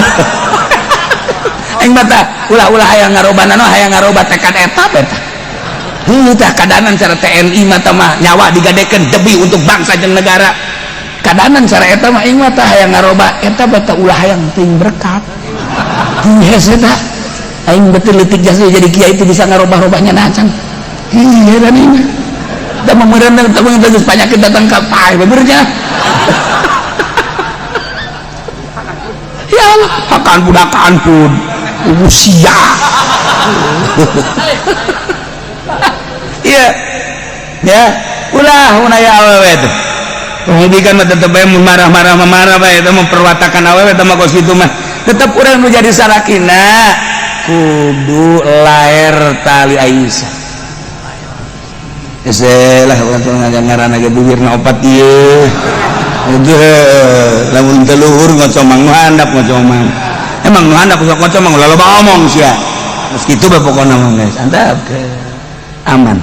aing mah tah ulah-ulah hayang ngarobana hayang ngaroba tekad eta beta heuh tah kadanan cara TNI mah tah mah nyawa digadekeun demi untuk bangsa jeung negara kadanan cara eta mah aing mah tah hayang ngaroba eta beta ulah hayang teuing berkat hese tah aing betul leutik jasa jadi kiai itu bisa ngarobah-robahnya nacan iya dan ini da memereunna teu geus panyakit datang ka pae benernya ya Allah akan budakan pun usia iya ya ulah ya awewe tuh pendidikan mah tetep bae marah-marah bae eta memperwatakan awewe eta mah kos kitu mah tetep urang nu jadi sarakina kudu lair tali Aisyah eselah urang ngaranna ge duwirna opat ieu lamun teu luhur ngocomang nu handap ngocomang emang nu handap sok ngocomang ulah loba omong sia geus kitu bae pokona mah guys antap aman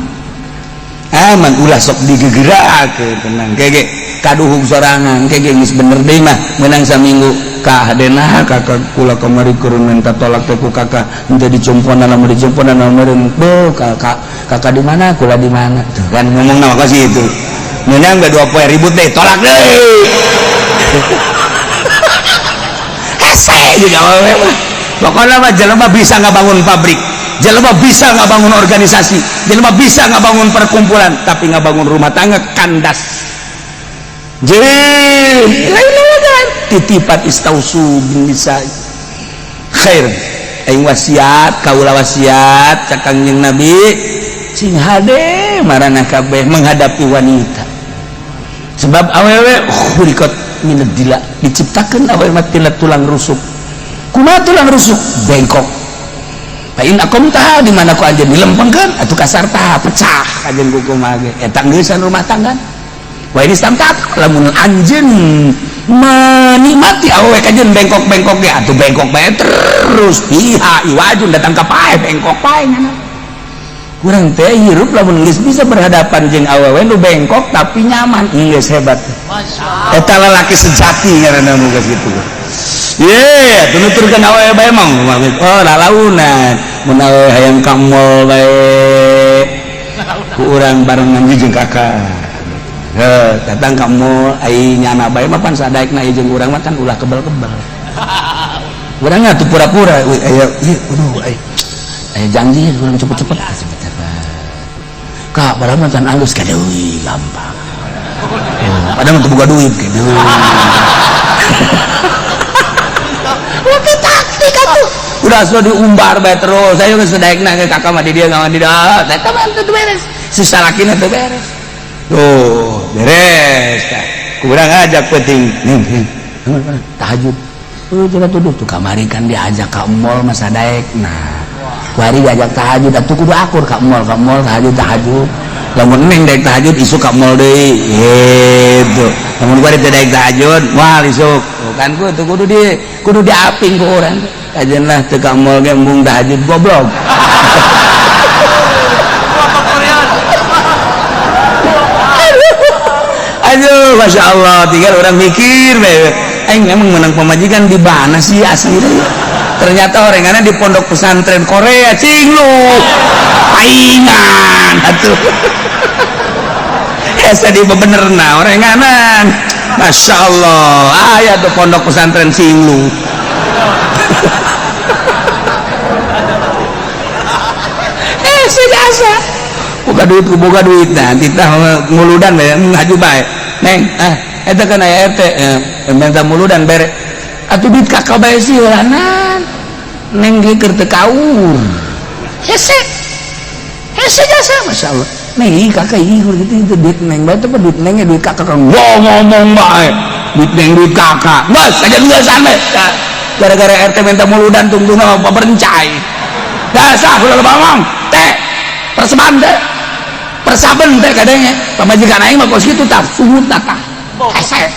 ulah sok digegerakeun tenang kege kaduhug sorangan kege geus bener deui mah meunang saminggu ka hadena kakak kula kamari keur minta tolak teh ku kakak henteu dicumpona lamun dicumpona meureun beuh kakak di mana kula di mana tuh kan ngomongna mah kasih itu meunang ga 2 poe ribut deh tolak deui hese juga we mah pokona mah jelema bisa ngabangun pabrik jelema bisa ngabangun organisasi jelema bisa ngabangun perkumpulan tapi ngabangun rumah tangga kandas jadi titipan istausu bin nisa khair aing wasiat kaula wasiat ka Kangjeng Nabi sing hade marana kabeh menghadapi wanita sebab awewe khuliqat minad dila diciptakeun awewe mah tina tulang rusuk kumaha tulang rusuk bengkok lain akom tah di mana ku anjeun dilempengkeun atuh kasar tah pecah anjeun kumaha ge eta geeusan rumah tangga wa ini samtat lamun anjeun menikmati awewe kajeun bengkok-bengkok ge atuh bengkok bae terus piha iwajun datang ka pae bengkok pae nya urang teh hirup lamun geus bisa berhadapan jeung awewe nu bengkok tapi nyaman geus hebat masyaallah eta lalaki sejati ngaranna nu geus kitu ye tunuturkeun awewe bae mah oh lalaunan mun awewe hayang ka mall bae ku urang barengan jeung kakak datang kamu nyana bae mah pan sadaekna jeung urang mah kan ulah kebel-kebel urang atuh pura-pura aya ieu aya janji urang cepet-cepet kak padahal mah can alus ka deui gampang padahal mah boga duit ke deui oke taktik atuh udah sudah diumbar bae terus ayo geus sadaekna ke kakak mah di dia ngawan di da eta mah teu beres sisalakina teu beres tuh beres kurang ajak penting nih tahajud coba tuh kamari kan diajak ke mall masa daek nah hari diajak tahajud atuh kudu akur ke mall tahajud lamun neng daek tahajud isu ke mall deui gitu lamun bari teu daek tahajud moal isuk kan kudu diaping ku urang ajeun lah teu ka mall ge embung tahajud goblok aduh masya Allah tinggal orang mikir aing emang menang pemajikan di mana sih asli ternyata orangana di pondok pesantren Korea cinglu aingan atuh esa di bebenerna oranganan masya Allah aya tuh pondok pesantren cinglu biasa boga duit nah kita nguludan ngaju bae neng eta kan aya RT minta muludan bere atuh duit kakak bae sih ulanan neng ge keur teu kaur hese jasa masyaallah neng kakak ieu gitu duit neng bae teh duit neng duit kakak kan ngomong bae duit neng duit kakak geus aja ngeusan bae gara-gara RT minta muludan tungtungna apa berencai dasar ulah ngomong teh perseban teh persaben teh kadangnya pamajikan aing mah kos kitu tah sumut tah hese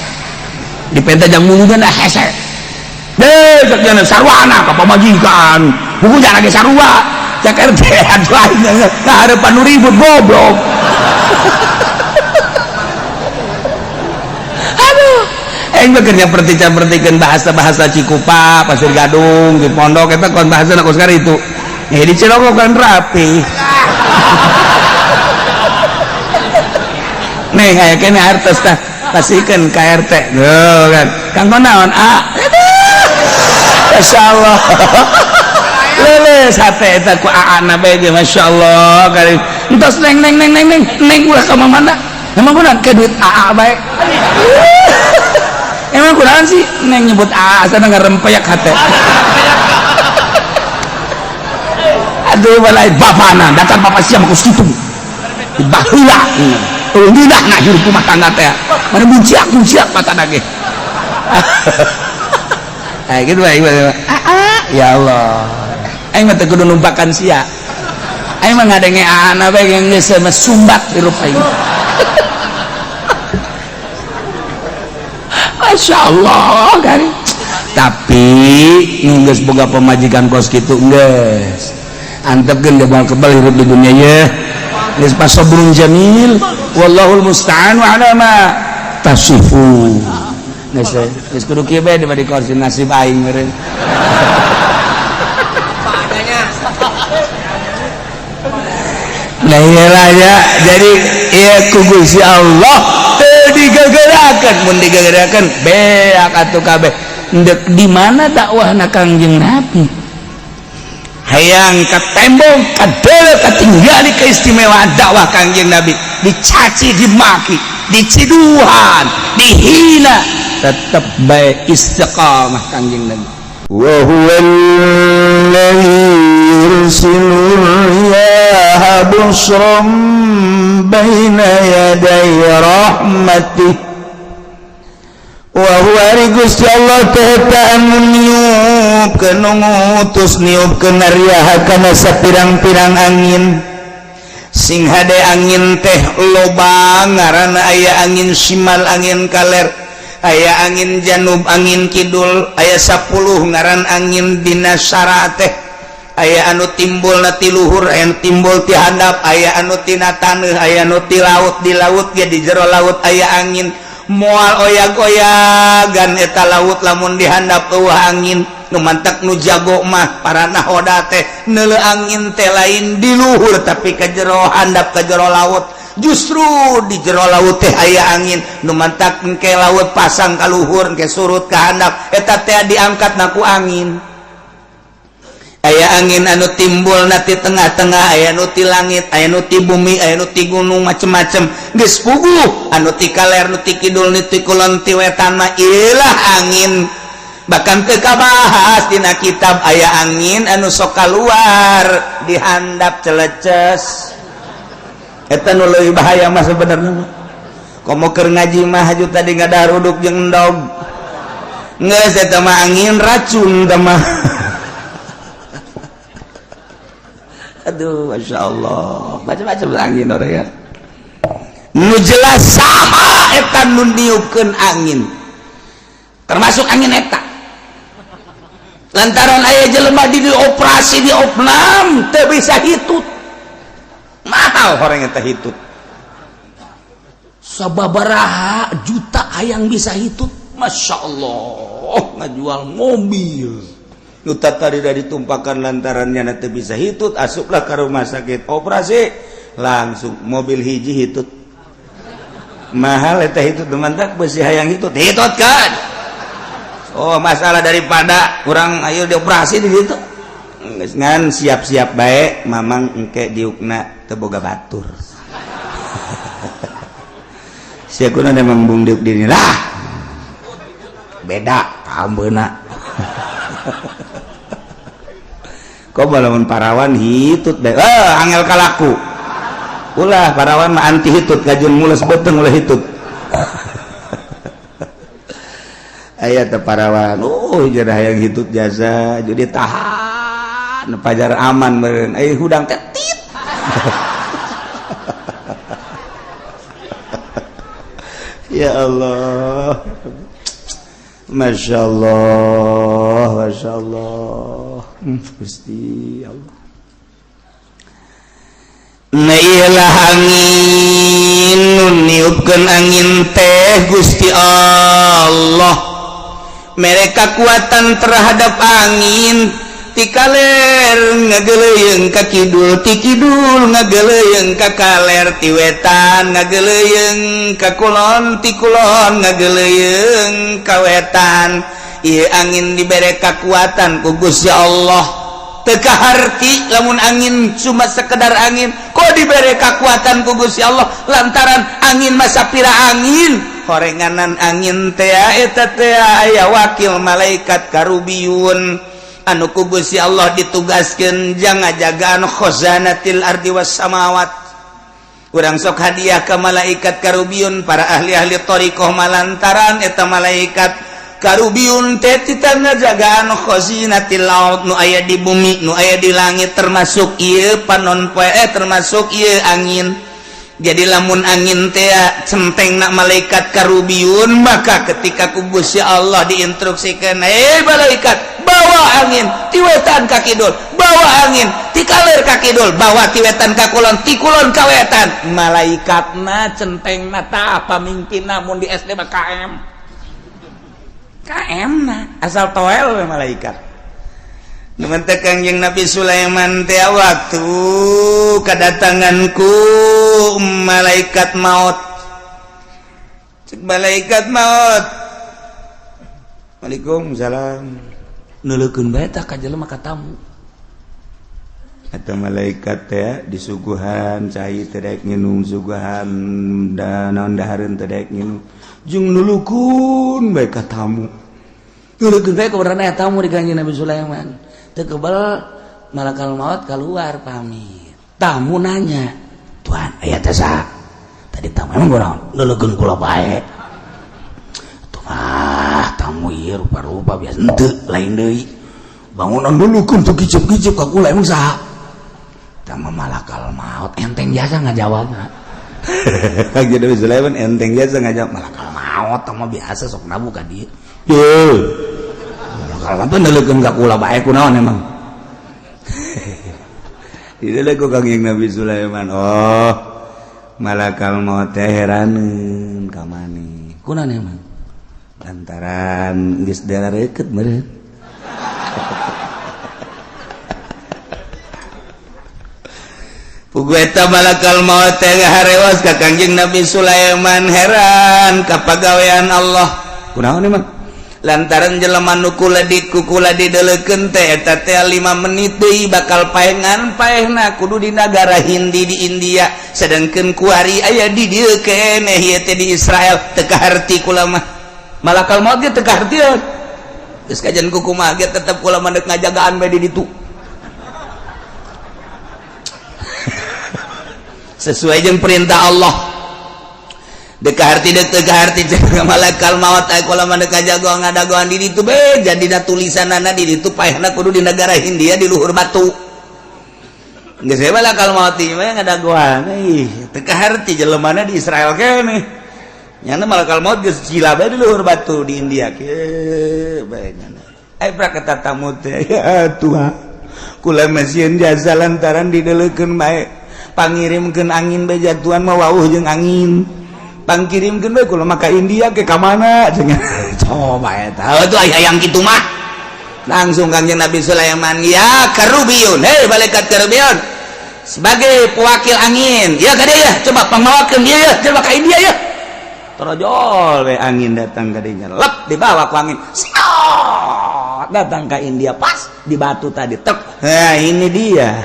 dipenta jang muludan dah hese deh sakjana sarwana ka pamajikan bukunya lagi sarua cak RT aduh aing ngaharepan nu ribut goblok. Aduh aing bekerja pertikeun bahasa Cikupa Pasir Gadung di pondok eta kon bahasana kos kari itu di Ciloko kan rapi. Nih kayak kene artes tah pasikeun ka RT kan kanggo naon masyaallah lele sate eta ku aana bae ge masyaallah kali entos neng ulah ka mana emang kunaon ke duit aa bae emang kunaon sih neng nyebut aa asana ngarempeyak hate aduh balai bapana datang papa siam ku situ baheula lidah nak hirup rumah tangga teh mana bunciak mata nage gitu baik ya Allah aing mah teu kudu numpakan sia aing mah ngadenge aana bae yang geus sumbat hirup aing masyaallah kan tapi geus boga pemajikan kos kitu geus antepkeun dia moal kebal hirup di dunia ye geus pasobrun jamil wallahul musta'an wa ala ma tasifu geus kudu kieu bae di kursi nasib aing meureun nah iyalah ya jadi ieu ku Gusti Allah teu digegerakeun mun digegerakeun beak atuh kabeh endek di mana dakwahna Kangjeng Nabi hayang ka tembong ka deuleu katinggali keistimewaan dakwah Kangjeng Nabi dicaci dimaki diciduhan dihina tetep bae istiqamah Kangjeng Nabi wa huwal ladzi yursilur riyaha busyran baina yaday rahmatih wa huwa Gusti Allah teh anu niupkeun ngutus niupkeun riyaha kana sapirang-pirang angin sing hade angin teh loba ngaranna aya angin simal angin kaler aya angin janub angin kidul aya 10 ngaran angin dinasara teh aya anu timbul na ti luhur aya anu timbul ti handap aya anu tina taneuh aya anu ti laut di laut ge di jero laut aya angin moal oyag-oyagan eta laut lamun dihandap eueuh angin nu mantek nu jago mah para nahoda teh neuleuh angin teh lain di luhur tapi ka jero handap ka jero laut justru di jero laut teh aya angin nu mantak engke laut pasang ka luhur engke surut ka handap eta teh diangkatna ku angin aya angin anu timbul na ti tengah-tengah aya anu ti langit aya anu ti bumi aya anu ti gunung macem-macem geus puguh anu ti kaler anu ti kidul anu ti kulon ti wetan mah ieulah angin bahkan teu kabahas dina kitab aya angin anu sok kaluar di handap celeces eta nu leuwih bahaya mah sebenarnya komo keur ngaji mah haju tadi ngadaruduk jeung endog geus eta mah angin racun teh mah aduh masyaallah macam-macam angin orang ya nu jelas saha eta nu niupkeun angin termasuk angin eta lantaran aya jelema di operasi di opnam teu bisa hitut mahal orang eta hitut sababaraha juta hayang bisa hitut masyaallah ngajual mobil nuta tadi dari ditumpakan lantarannya nanti bisa hitut asuplah ke rumah sakit operasi langsung mobil hiji hitut mahal eta hitut teman-teman besi hayang hitut kan oh masalah daripada kurang ayo dioperasi di situ ngan siap-siap baik mamang engke diukna teu boga batur siakuna memang bung diuk dini lah beda tambeuna kok balamun parawan hitut deh angel kalaku ulah parawan mah anti hitut kajun mules beteng ulah hitut aya teh parawan jadah hayang hitut jasa jadi tahan pajar aman meureun hudang teh tit ya Allah Masya Allah Gusti Allah Nailah angin niupkeun angin teh Gusti Allah mereka kekuatan terhadap angin ti kaler ngageleyeung ka kidul ti kidul ngageleyeung ka kaler ti wetan ngageleyeung ka kulon ti kulon ngageleyeung ka wetan ieu angin dibere kekuatan ku Gusti Allah teka harti lamun angin cuma sekedar angin kok diberi kekuatan ku Gusti Allah lantaran angin masa pira angin horenganan angin teh eta teh aya wakil malaikat karubiyun anu ku Gusti Allah ditugaskeun jang ngajagaan khazanatil ardi was samawat urang sok hadiah ka malaikat karubiyun para ahli-ahli thariqah malantaran eta malaikat karubiyun teh tita ngajagaan khazinatil laut nu aya di bumi nu aya di langit termasuk ieu panon poe termasuk ieu angin jadi lamun angin teh centengna malaikat karubiyun maka ketika ku Gusti Allah diinstruksikeun malaikat bawa angin ti wetan ka kidul bawa angin ti kaler ka kidul bawa ti wetan ka kulon ti kulon ka wetan malaikatna centengna tah pamimpinna mun di SD mah KM na asal toel we malaikat nemen teh Kangjeng Nabi Sulaiman teh waktu kadatanganku malaikat maut cek malaikat maut Waalaikumsalam nuleukeun bae tah ka jelema ka tamu eta malaikat teh disuguhan cai teh daek nginum suguhan naon dahareun teh daek nginum jeung nulukun bae ka tamu nulukun bae ka urang tamu di Kanjeng Nabi Sulaiman teu kebal malakal maut keluar pamit tamu nanya tuan aya teh saha tadi tamu emang kunaon nulukun kula bae atuh mah tamu ieu rupa-rupa biasa henteu lain deui bangunan nulukun teu gicep-gicep ka kula emang saha tah malakal maut enteng biasa ngajawabna Kanjeng Nabi Sulaiman enteng biasa ngajak malakal maut mah biasa sok nabu ka dieu. Ye. Malakal maut neuleukeun ka kula bae kunaon emang. Dideuleuh ku Kanjeng Nabi Sulaiman. Oh. Malakal maut teh heraneun ka maneh. Kunaon emang? Lantaran geus dareukeut meureun. Pugu eta malakal maut teh ngaharewas ka Kanjeng Nabi Sulaiman heran ka pagawean Allah. Kunaon emang? Lantaran jelema nu kula dideuleukeun teh eta teh 5 menit deui bakal paengan paehna kudu di nagara Hindi di India sedengkeun kuari aya di dieu keneh ieu teh di Israel teu kaharti kula mah. Malakal maut ge teu kahartieun. Geus kajian ku kumaha ge tetep kula mah deuk ngajagaan bae di ditu. Sesuai jeung perintah Allah dekaharti malakal maut aya kula mah deuk kajagoan ngadagoan di ditu be jadina tulisanana di ditu paehna kudu di negara Hindia di luhur batu geus we malakal maut ieu mah ngadagoan teu kaharti jelemana di Israel keneh nyana malakal maut geus cila bae di luhur batu di India ke bae nyana prakata tamu teh ya Tuhan kula masieun jasa lantaran dideuleukeun bae pangirimkeun angin bae jatuhan mah wauh jeung angin pangkirimkeun bae kula maka India ke ka mana cenah coba eta atuh aya yang kitu mah langsung Kanjeng Nabi Sulaiman ya karubiyun hei malaikat karubiyun sebagai pewakil angin ya ka dieu ya coba pangmawakeun dia ya coba ka India ya torojol we angin datang ka dinya lep dibawa ku angin datang ka India pas di batu tadi tek nah ini dia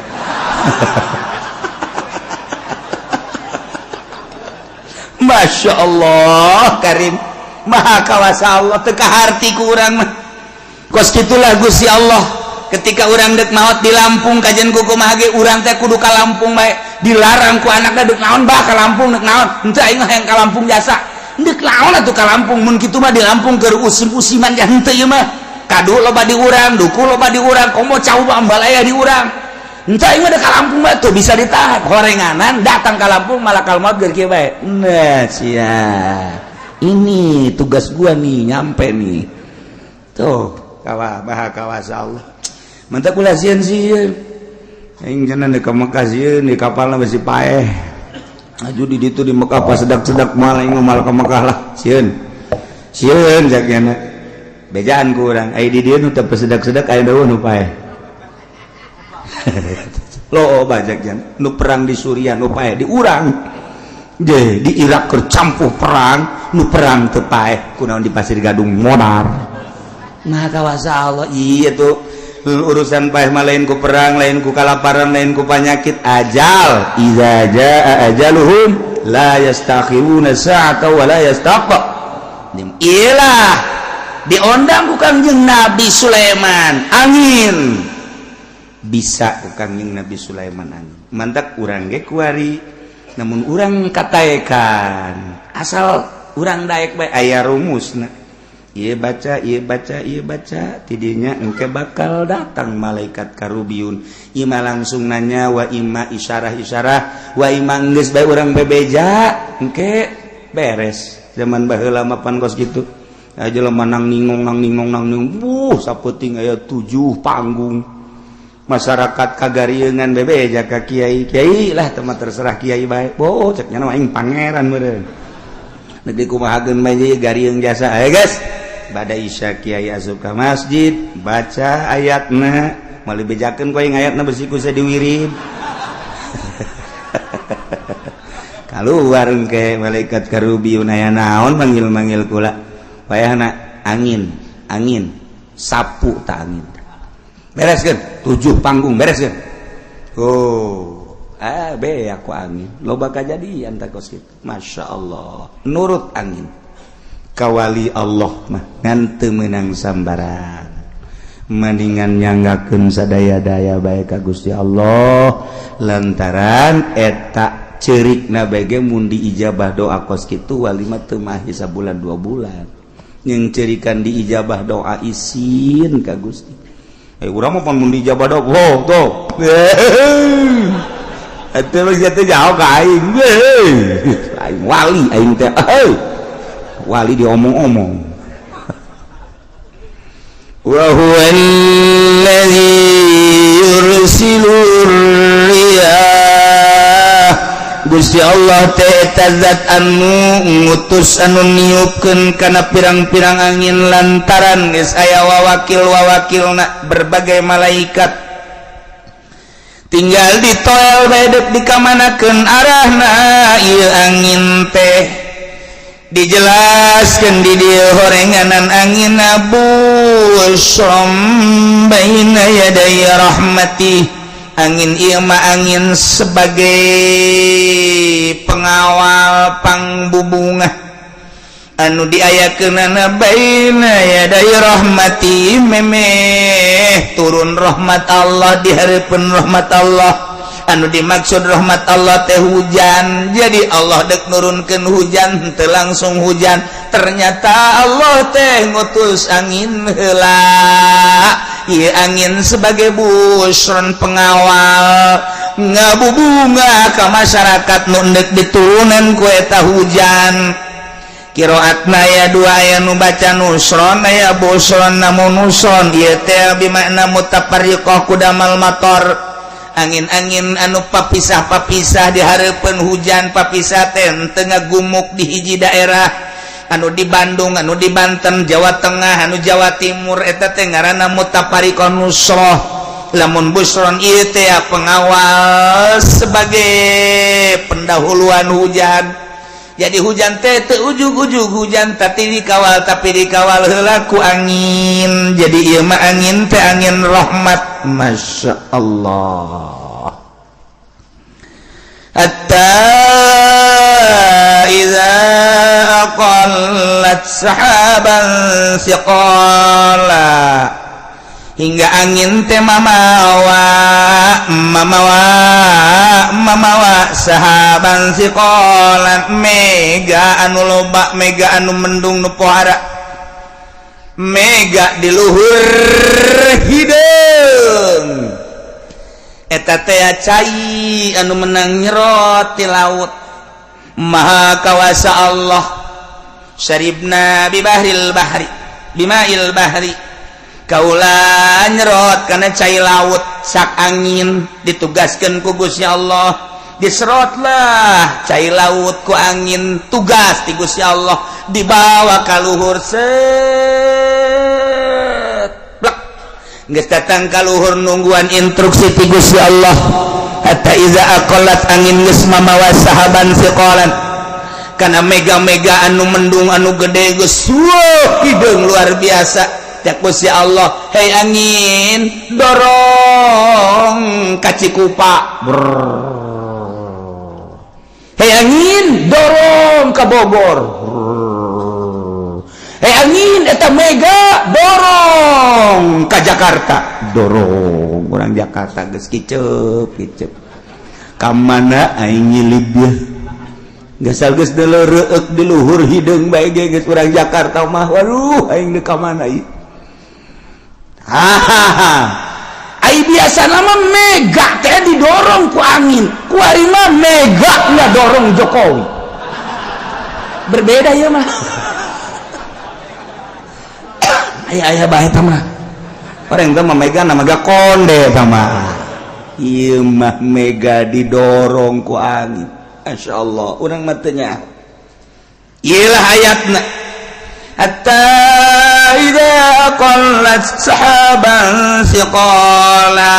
Masya Allah Karim Maha kawasa Allah teu kaharti ku urang mah kos kitulah Gusti Allah ketika urang deuk maot di Lampung kajian ku kumaha ge urang teh kudu ka Lampung bae dilarang ku anakna deuk naon bah ka Lampung deuk naon henteu aing mah hayang ka Lampung jasa deuk naon atuh ka Lampung mun kitu mah di Lampung keur usim-usiman ya henteu ieu mah kadu loba di urang duku loba di urang komo cau balaya di urang entah ini ada ka Lampung batu bisa ditahan horenganan datang ke Lampung malakal maut keur kieu bae nah sia ini tugas gua nih nyampe nih tuh kawa baha kawasa Allah mantap kula sieun aing cenah di Mekah sieun di kapalna besi paeh aju di ditu di Mekah pas sedak-sedak malah aing mal ka Mekah lah sieun jakna bejaan ku urang ai di dieu nu teu sedak-sedak aya daun nu paeh lo bajak jan nu perang di Suriah nu paeh di urang je di Irak keur campuh perang nu perang teu paeh kunaon di Pasir Gadung modar nah kawasa Allah iya tuh urusan paeh mah lain ku perang lain ku kalaparan lain ku penyakit ajal iza jaa ajaluhum la yastakhiruna sa'ata wa la yastaqdim iyalah diondang ku Kangjeng Nabi Sulaiman angin bisa ku Kangjeng Nabi Sulaiman angin mantak urang ge kuari namun urang kataekan asal urang daek bae aya rumusna ieu baca tidinya engke bakal datang malaikat karubiun ima langsung nanya wa ima isyarah wa ima geus bae urang bebeja engke beres zaman baheula mah pan kos kitu jelema nang ningong sapeuting aya 7 panggung masyarakat kagarieunan bebeja ka kiai lah teu terserah kiai bae cek nya mah aing pangeran meureun negeri kumahageun mah ieu garieung jasa aya guys bada isya kiai asup ka masjid baca ayatna mali bejakeun ku aing ayatna besi ku diwirid kaluar engke malaikat karubiun aya naon manggil-manggil kula wayahna angin sapu ta angin bereskeun 7 panggung bereskeun be aku angin loba kajadian ta kos kitu masyaallah nurut angin kawali Allah mah ngan teu meunang sambaran mendingan nyanggakeun sadaya-daya bae ka Gusti Allah lantaran eta ceurikna bae ge mun diijabah doa kos kitu wali mah teu mah sabulan 2 bulan yang ceurikan diijabah doa isin ka Gusti urang mah mun diijabah doa tuh eta mah teh jauh ka aing aing wali aing teh wali diomong-omong wa huwa alladzi yursilur riyah Gusti Allah teh eta zat anu ngutus anu niupkeun kana pirang-pirang angin lantaran geus aya wawakil-wawakilna berbagai malaikat tinggal ditoel bae deuk dikamanakeun arahna ieu angin teh dijelaskan di dieu horenganan angin busrom baina yaday rahmati angin ieu mah angin sebagai pengawal pangbubungah anu diayakeunana baina yaday rahmati memeh turun rahmat Allah di hareupeun rahmat Allah anu dimaksud rahmat Allah teh hujan jadi Allah dek nurunkeun hujan teu langsung hujan ternyata Allah teh ngutus angin heula ieu angin sebagai busron pengawal ngabubunga ka masyarakat nu deuk diturunan ku eta hujan qiraatna aya 2 aya nu baca nusron aya busron namun nusron ieu teh bimakna mutafarriqah kudamal mator angin-angin anu papisah-papisah di hareupeun hujan papisah teh teu ngagumuk di hiji daerah anu di Bandung anu di Banten Jawa Tengah anu Jawa Timur eta teh ngaranna mutafariqon nusrah lamun busron ieu teh pengawal sebagai pendahuluan hujan jadi hujan teh teu ujug-ujug hujan tapi dikawal heula ku angin jadi ieu mah angin teh angin rahmat masya Allah hatta idza aqallat sahaban thiqala hingga angin teh mamawa sahaban thiqalan mega anu loba mega anu mendung nu pohara mega di luhur hideung eta teh cai anu menang nyerot ti laut maha kawasa Allah syaribna bima'il bahri kaula nyerot kana cai laut sak angin ditugaskan ku Gusti Allah diserotlah cai laut ku angin tugas ti Gusti Allah dibawa ka luhur geus datang ka luhur nungguan instruksi ti Gusti Allah hatta iza aqallat angin geus mamawa sahaban siqalan kana mega-mega anu mendung anu gede geus hideung luar biasa cak Gusti Allah hei angin dorong ka Cikupa hei angin dorong ka Bogor hei angin eta mega dorong ka Jakarta dorong urang Jakarta geus kicep ka mana aing nyilib ya gasal geus deleureuk di luhur hideung bae ge geus urang Jakarta mah waduh aing ka mana ieu ai biasa nama mega teh didorong ku angin ku ari mah mega nya dorong Jokowi berbeda ya mah aya bae tah mah orang teh mah mega na mega konde tah mah ieu mah mega didorong ku angin masyaallah urang mah teu nya ieulah ayatna hatta idza qallat sahaban siqala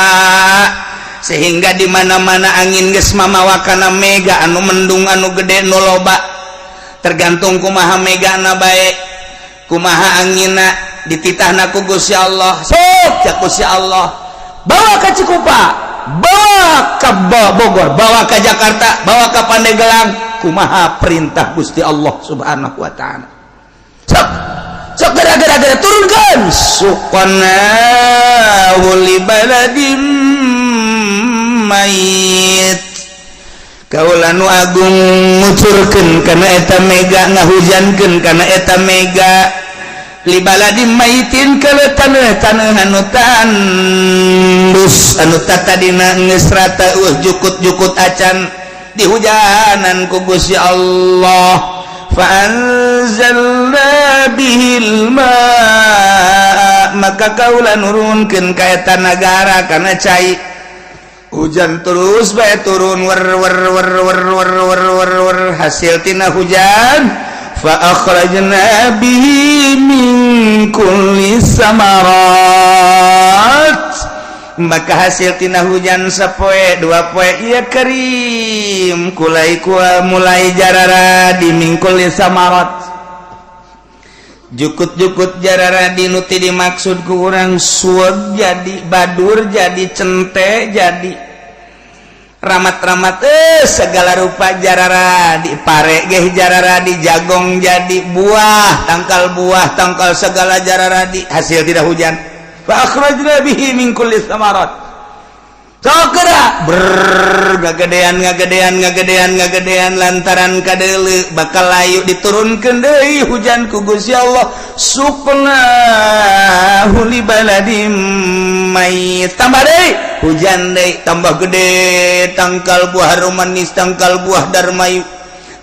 sehingga di mana-mana angin geus mamawa kana mega anu mendung anu gede nu loba tergantung kumaha megana bae kumaha anginna dititahna ku Gusti Allah sok cak Gusti Allah bawa ka Cikupa bawa ka Bogor bawa ka Jakarta bawa ka Pandeglang kumaha perintah Gusti Allah subhanahu wa ta'ala sok gara-gara turunkan suqana wali baladim mayit kaula nu agung ngucurkeun kana eta mega ngahujankeun kana eta mega li baladim mayitin ka taneuh anu tandus anu tatadina geus rata jukut-jukut acan dihujanan ku Gusti Allah fa'anzalna bihil ma' maka kaula nurunkeun ka eta nagara kana cai hujan terus bae turun wer hasil tina hujan fa akhrajna bihi min kulli samarat maka hasil tina hujan sapoe dua poe ieu karim kulai mulai jarara di mingkul samarat jukut-jukut jarara di nuti dimaksud ku urang sueg jadi badur jadi cente jadi ramat-ramat segala rupa jarara di pare geh jarara di jagong jadi buah tangkal segala jarara di hasil tidak hujan fa akhrajna bihi min kulli samarat sokera ngagedean lantaran kadeuleu bakal layu diturunkeun deui hujan ku Gusti Allah suqnahu li baladim mayit tambah deui hujan deui tambah gede tangkal buah harum manis tangkal buah darmayu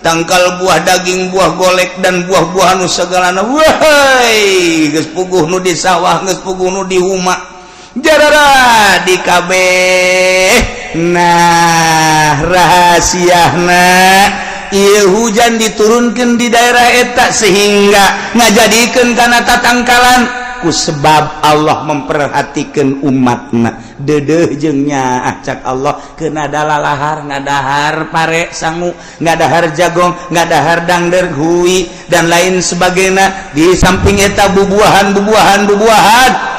tangkal buah daging buah golek dan buah-buah anu sagalana wahai geus puguh nu di sawah geus puguh nu di huma jarara di kabeh nah rahasiana ieu hujan diturunkeun di daerah eta sehingga ngajadikeun kana tatangkalan ku sebab Allah memperhatikeun umatna deudeuh jeung nya acak Allah keunada lalahar ngadahar pare sangu ngadahar jagong ngadahar dangder hui dan lain sebagainya di samping eta bubuahan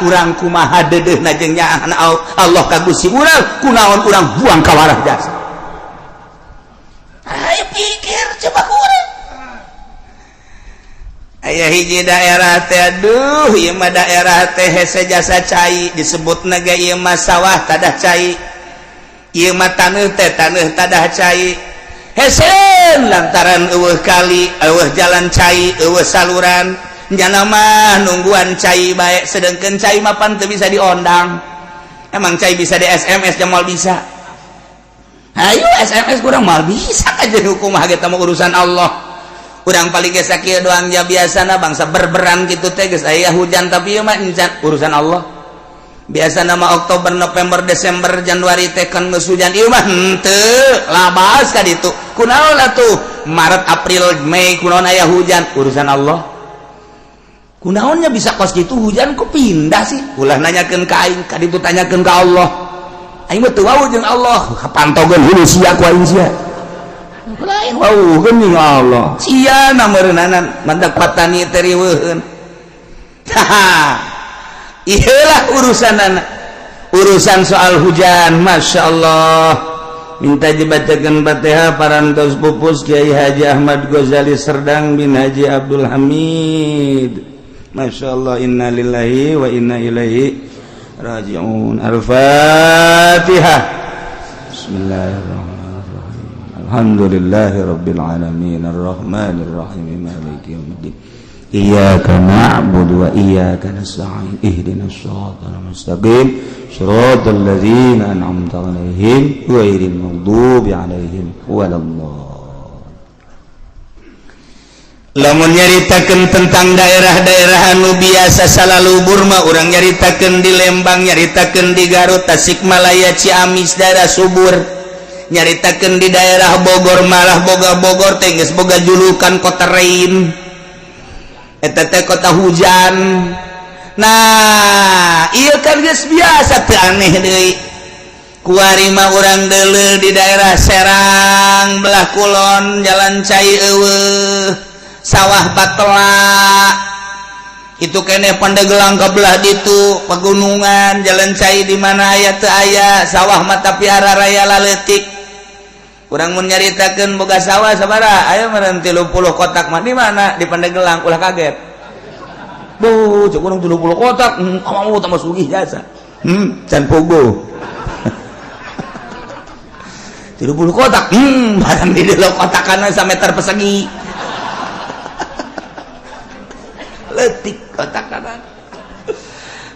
urang kumaha deudeuhna jeung nya Allah ka Gusti urang kunaon urang buang ka warah jasa ayo pikir coba urang aya hiji daerah teh aduh ieu mah daerah teh hese jasa cai disebutna ge ieu mah sawah tadah cai ieu mah taneuh teh taneuh tadah cai hesen lantaran eueuh kali eueuh jalan cai eueuh saluran nyana mah nungguan cai bae sedengkeun cai mah pan teu bisa diondang emang cai bisa di SMS jamal bisa ayo SMS kurang mal bisa aja hukum hage teh urusan Allah urang paling geus sakieu doang ja biasana bangsa berberan kitu teh geus aya hujan tapi ieu mah urusan Allah biasa nama Oktober November Desember Januari tekan geus hujan ieu mah henteu labas ka ditu kunaon atuh Maret April Mei kunaon aya hujan urusan Allah kunaonnya bisa kos gitu hujan kok pindah sih ulah nanyakeun ka aing ka ditu tanyakeun ka Allah aing mah teu wau jeung Allah pantogeun hulu sia ku aing sia lain wau geuning Allah sia na meureunanan mandak patani teh riweuheun iyalah urusan soal hujan Masya Allah minta dibacakan Fatihah parantos pupus Kiai Haji Ahmad Ghazali Serdang bin Haji Abdul Hamid Masya Allah innalillahi wa inna ilaihi raji'un Al-Fatihah Bismillahirrahmanirrahim Alhamdulillahi Rabbil Alamin Ar-Rahmanirrahim Maliki Yawmiddin Iyyaka na'budu wa iyyaka nasta'in ihdinas siratal mustaqim siratal ladzina an'amta 'alaihim ghairil maghdubi 'alaihim waladdallin. Lamun nyaritakeun tentang daerah-daerah anu biasa salalubur mah urang nyaritakeun di Lembang, nyaritakeun di Garut, Tasikmalaya, Ciamis, daerah subur. Nyaritakeun di daerah Bogor malah boga Bogor teh geus boga julukan kota Rein. Eta teh kota hujan. Nah, ieu kan geus biasa teu aneh deui. Kuari mah urang deuleu di daerah Serang, belah kulon, Jalan Cai eueuh, Sawah Batela. Itu keneh Pandeglang ka belah ditu, pegunungan, Jalan Cai di mana aya teu aya, sawah mah tapi araraya laleutik. Urang mun nyaritakeun boga sawah sabaraha aya meureun 30 kotak mah di mana di Pandeglang ulah kaget bu cek urang 30 kotak kamu tambah sugih jasa can pogo 30 kotak barang di dieu kotakanna sameter persegi leutik kotakanna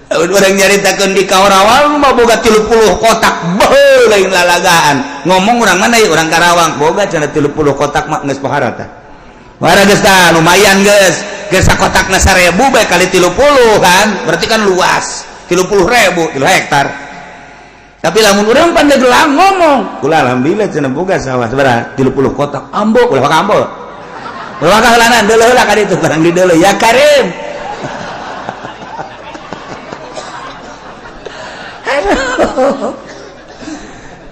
orang nyaritakeun di Karawang mah boga 30 kotak beuh lain lalagaan ngomong urang mana ya urang Karawang boga cenah 30 kotak mah geus pohara tah wara geus tah lumayan geus sakotakna 1000 bae kali 30 kan berarti kan luas 30.000 hektar tapi lamun urang Pandeglang ngomong ulah alhamdulillah cenah boga sawah sabaraha 30 kotak ambo ulah ka ambo ulah ka heulanan deuleuh heula ka ditu barang di deuleuh ya Karim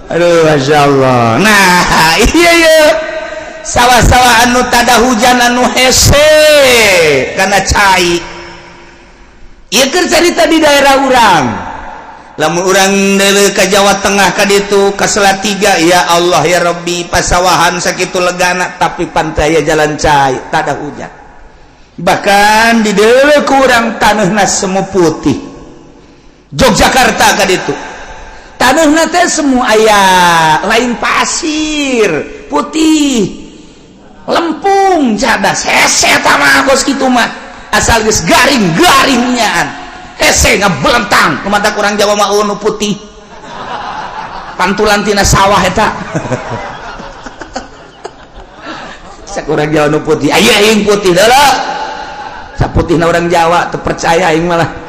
aduh Masya Allah nah iya sawah-sawah anu tada hujan anu hese karena cai ieu keur carita di daerah urang lamun urang deuleu ka Jawa Tengah ka ditu ka Salatiga ya Allah ya Rabbi pasawahan sakitu legana tapi pantai Jalan Cai tada hujan bahkan di deuleu ku urang taneuhna semu putih Yogyakarta ka ditu taneuhna teh semu aya lain pasir putih lempung cadas hese tamah kos kitu mah asal geus garing-garingnyaan hese ngabelentang kumaha urang Jawa mah nu putih pantulan tina sawah eta sak urang Jawa nu putih aya aing putih deuleu saputihna urang Jawa teu percaya aing malah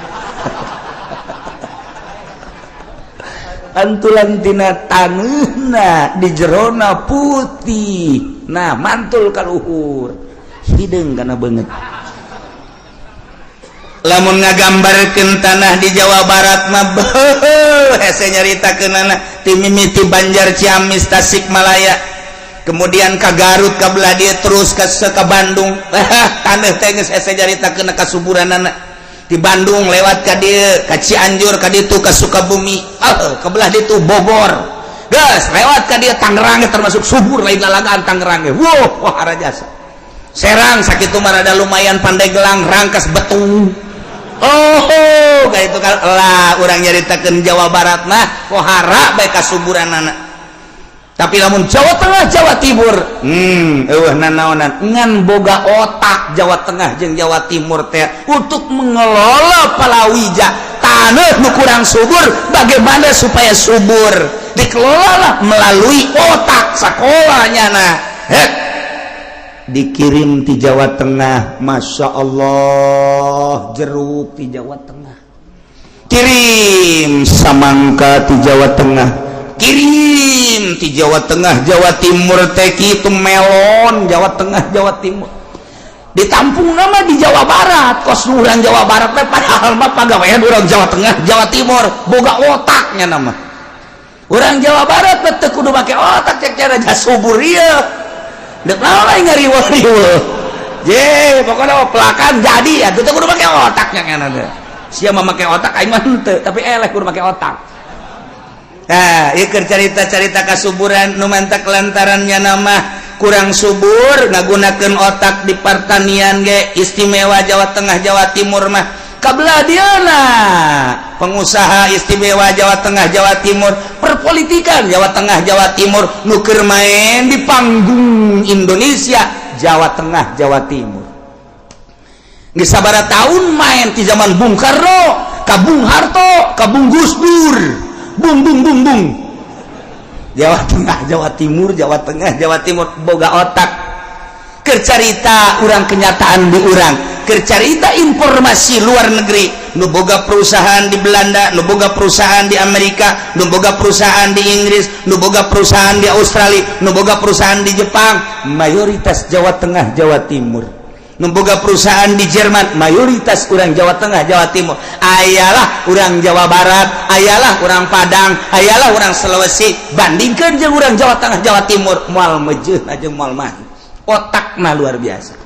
antulan tina taneuhna di jerona putih nah mantul ka luhur hideung kana beungeut lamun ngagambarkeun tanah di Jawa Barat mah hese nyaritakeunana ti mimiti Banjar Ciamis Tasikmalaya kemudian ka Garut ka belah dieu terus ka Bandung taneuh teh geus hese nyaritakeun kasuburanana di Bandung lewat ka dieu ka Cianjur ka ditu ka Sukabumi ka belah ditu Bogor geus lewat ka dieu Tangerang termasuk subur lain lalagaan Tangerang wah harajasa Serang sakitu mah rada lumayan Pandeglang Rangkas Betung ka itu lah urang nyaritakeun Jawa Barat mah pohara bae kasuburanana tapi lamun Jawa Tengah Jawa Timur eueuh nanaonan ngan boga otak Jawa Tengah jeung Jawa Timur teh untuk mengelola palawija taneuh nu kurang subur bagaimana supaya subur dikelola melalui otak sakolahnya dikirim di Jawa Tengah Masya Allah jeruk di Jawa Tengah kirim samangka di Jawa Tengah, kirim di Jawa Tengah, Jawa Timur teki itu melon, Jawa Tengah, Jawa Timur. Ditampung nama di Jawa Barat, kos urang Jawa Barat teh padahal mah pagawean urang Jawa Tengah, Jawa Timur, boga otaknya nama. Urang Jawa Barat teh kudu make otak cek cara jasubur ieu. Dek naon aing ngariweuh-riweuh. Je, pokoknya pelakan jadi atuh teh kudu make otaknya kana teh. Sia mah make otak aing mah henteu, tapi eleh kudu make otak. Nah, ieu keur carita-carita kasuburan nu mantak lantarannya nama kurang subur ngagunakeun otak di pertanian ge istimewa Jawa Tengah Jawa Timur mah kabelah dieuna pengusaha istimewa Jawa Tengah Jawa Timur perpolitikan Jawa Tengah Jawa Timur nu keur main di panggung Indonesia Jawa Tengah Jawa Timur geus sabaraha taun main ti zaman Bung Karno ka Bung Harto ka Bung Gus Dur bung Jawa Tengah Jawa Timur Jawa Tengah Jawa Timur boga otak kercarita urang kenyataan di urang kercarita informasi luar negeri nu boga perusahaan di Belanda nu boga perusahaan di Amerika nu boga perusahaan di Inggris nu boga perusahaan di Australia nu boga perusahaan di Jepang mayoritas Jawa Tengah Jawa Timur nu boga perusahaan di Jerman mayoritas urang Jawa Tengah Jawa Timur ayalah urang Jawa Barat ayalah urang Padang ayalah urang Sulawesi bandingkeun jeung urang Jawa Tengah Jawa Timur moal meujeun aja moal mah otakna luar biasa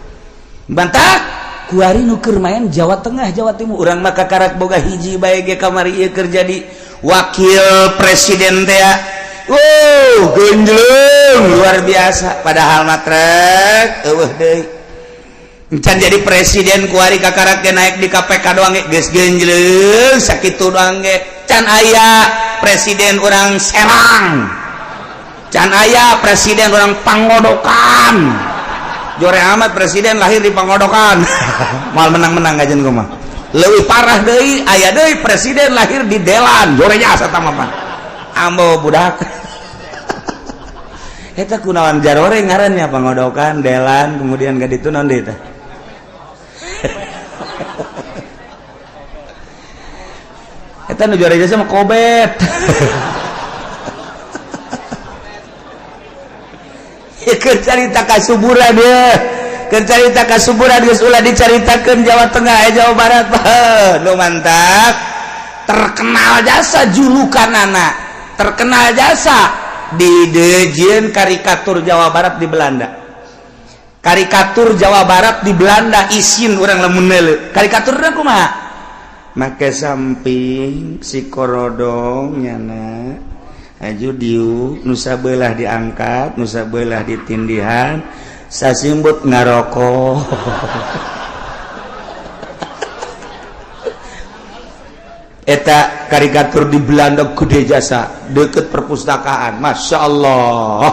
bantak kuari nu keur main Jawa Tengah Jawa Timur urang mah kakarak boga hiji bae ge kamari ieu keur jadi wakil presiden teh genjleung luar biasa padahal mah trek eueuh deui can jadi presiden kuari kakarak ge naik di KPK doang ge geus genjleung sakitu doang ge can aya presiden urang Serang can aya presiden urang Pangodokan jore amat presiden lahir di Pangodokan mal menang-menang gajen kumaha leuwih parah deui aya deui presiden lahir di Delan jore nya asa mah Pak ambo budak eta kunaon jarore ngarannya Pangodokan Delan kemudian ka ditu naon deui teh eta nu juara jasa mah Kobet cerita kasuburan dia cerita kasuburan geus ulah dicaritakeun Jawa Tengah Jawa Barat nu mantap terkenal jasa julukanana terkenal jasa di deujeun karikatur Jawa Barat di Belanda karikatur Jawa Barat di Belanda isin urang lamun neuleuh karikaturna kumaha make samping si korodong nyana aju diu nusa beulah diangkat nusa beulah ditindihan sasimbut ngarokok eta karikatur di Belanda gede jasa deket perpustakaan Masya Allah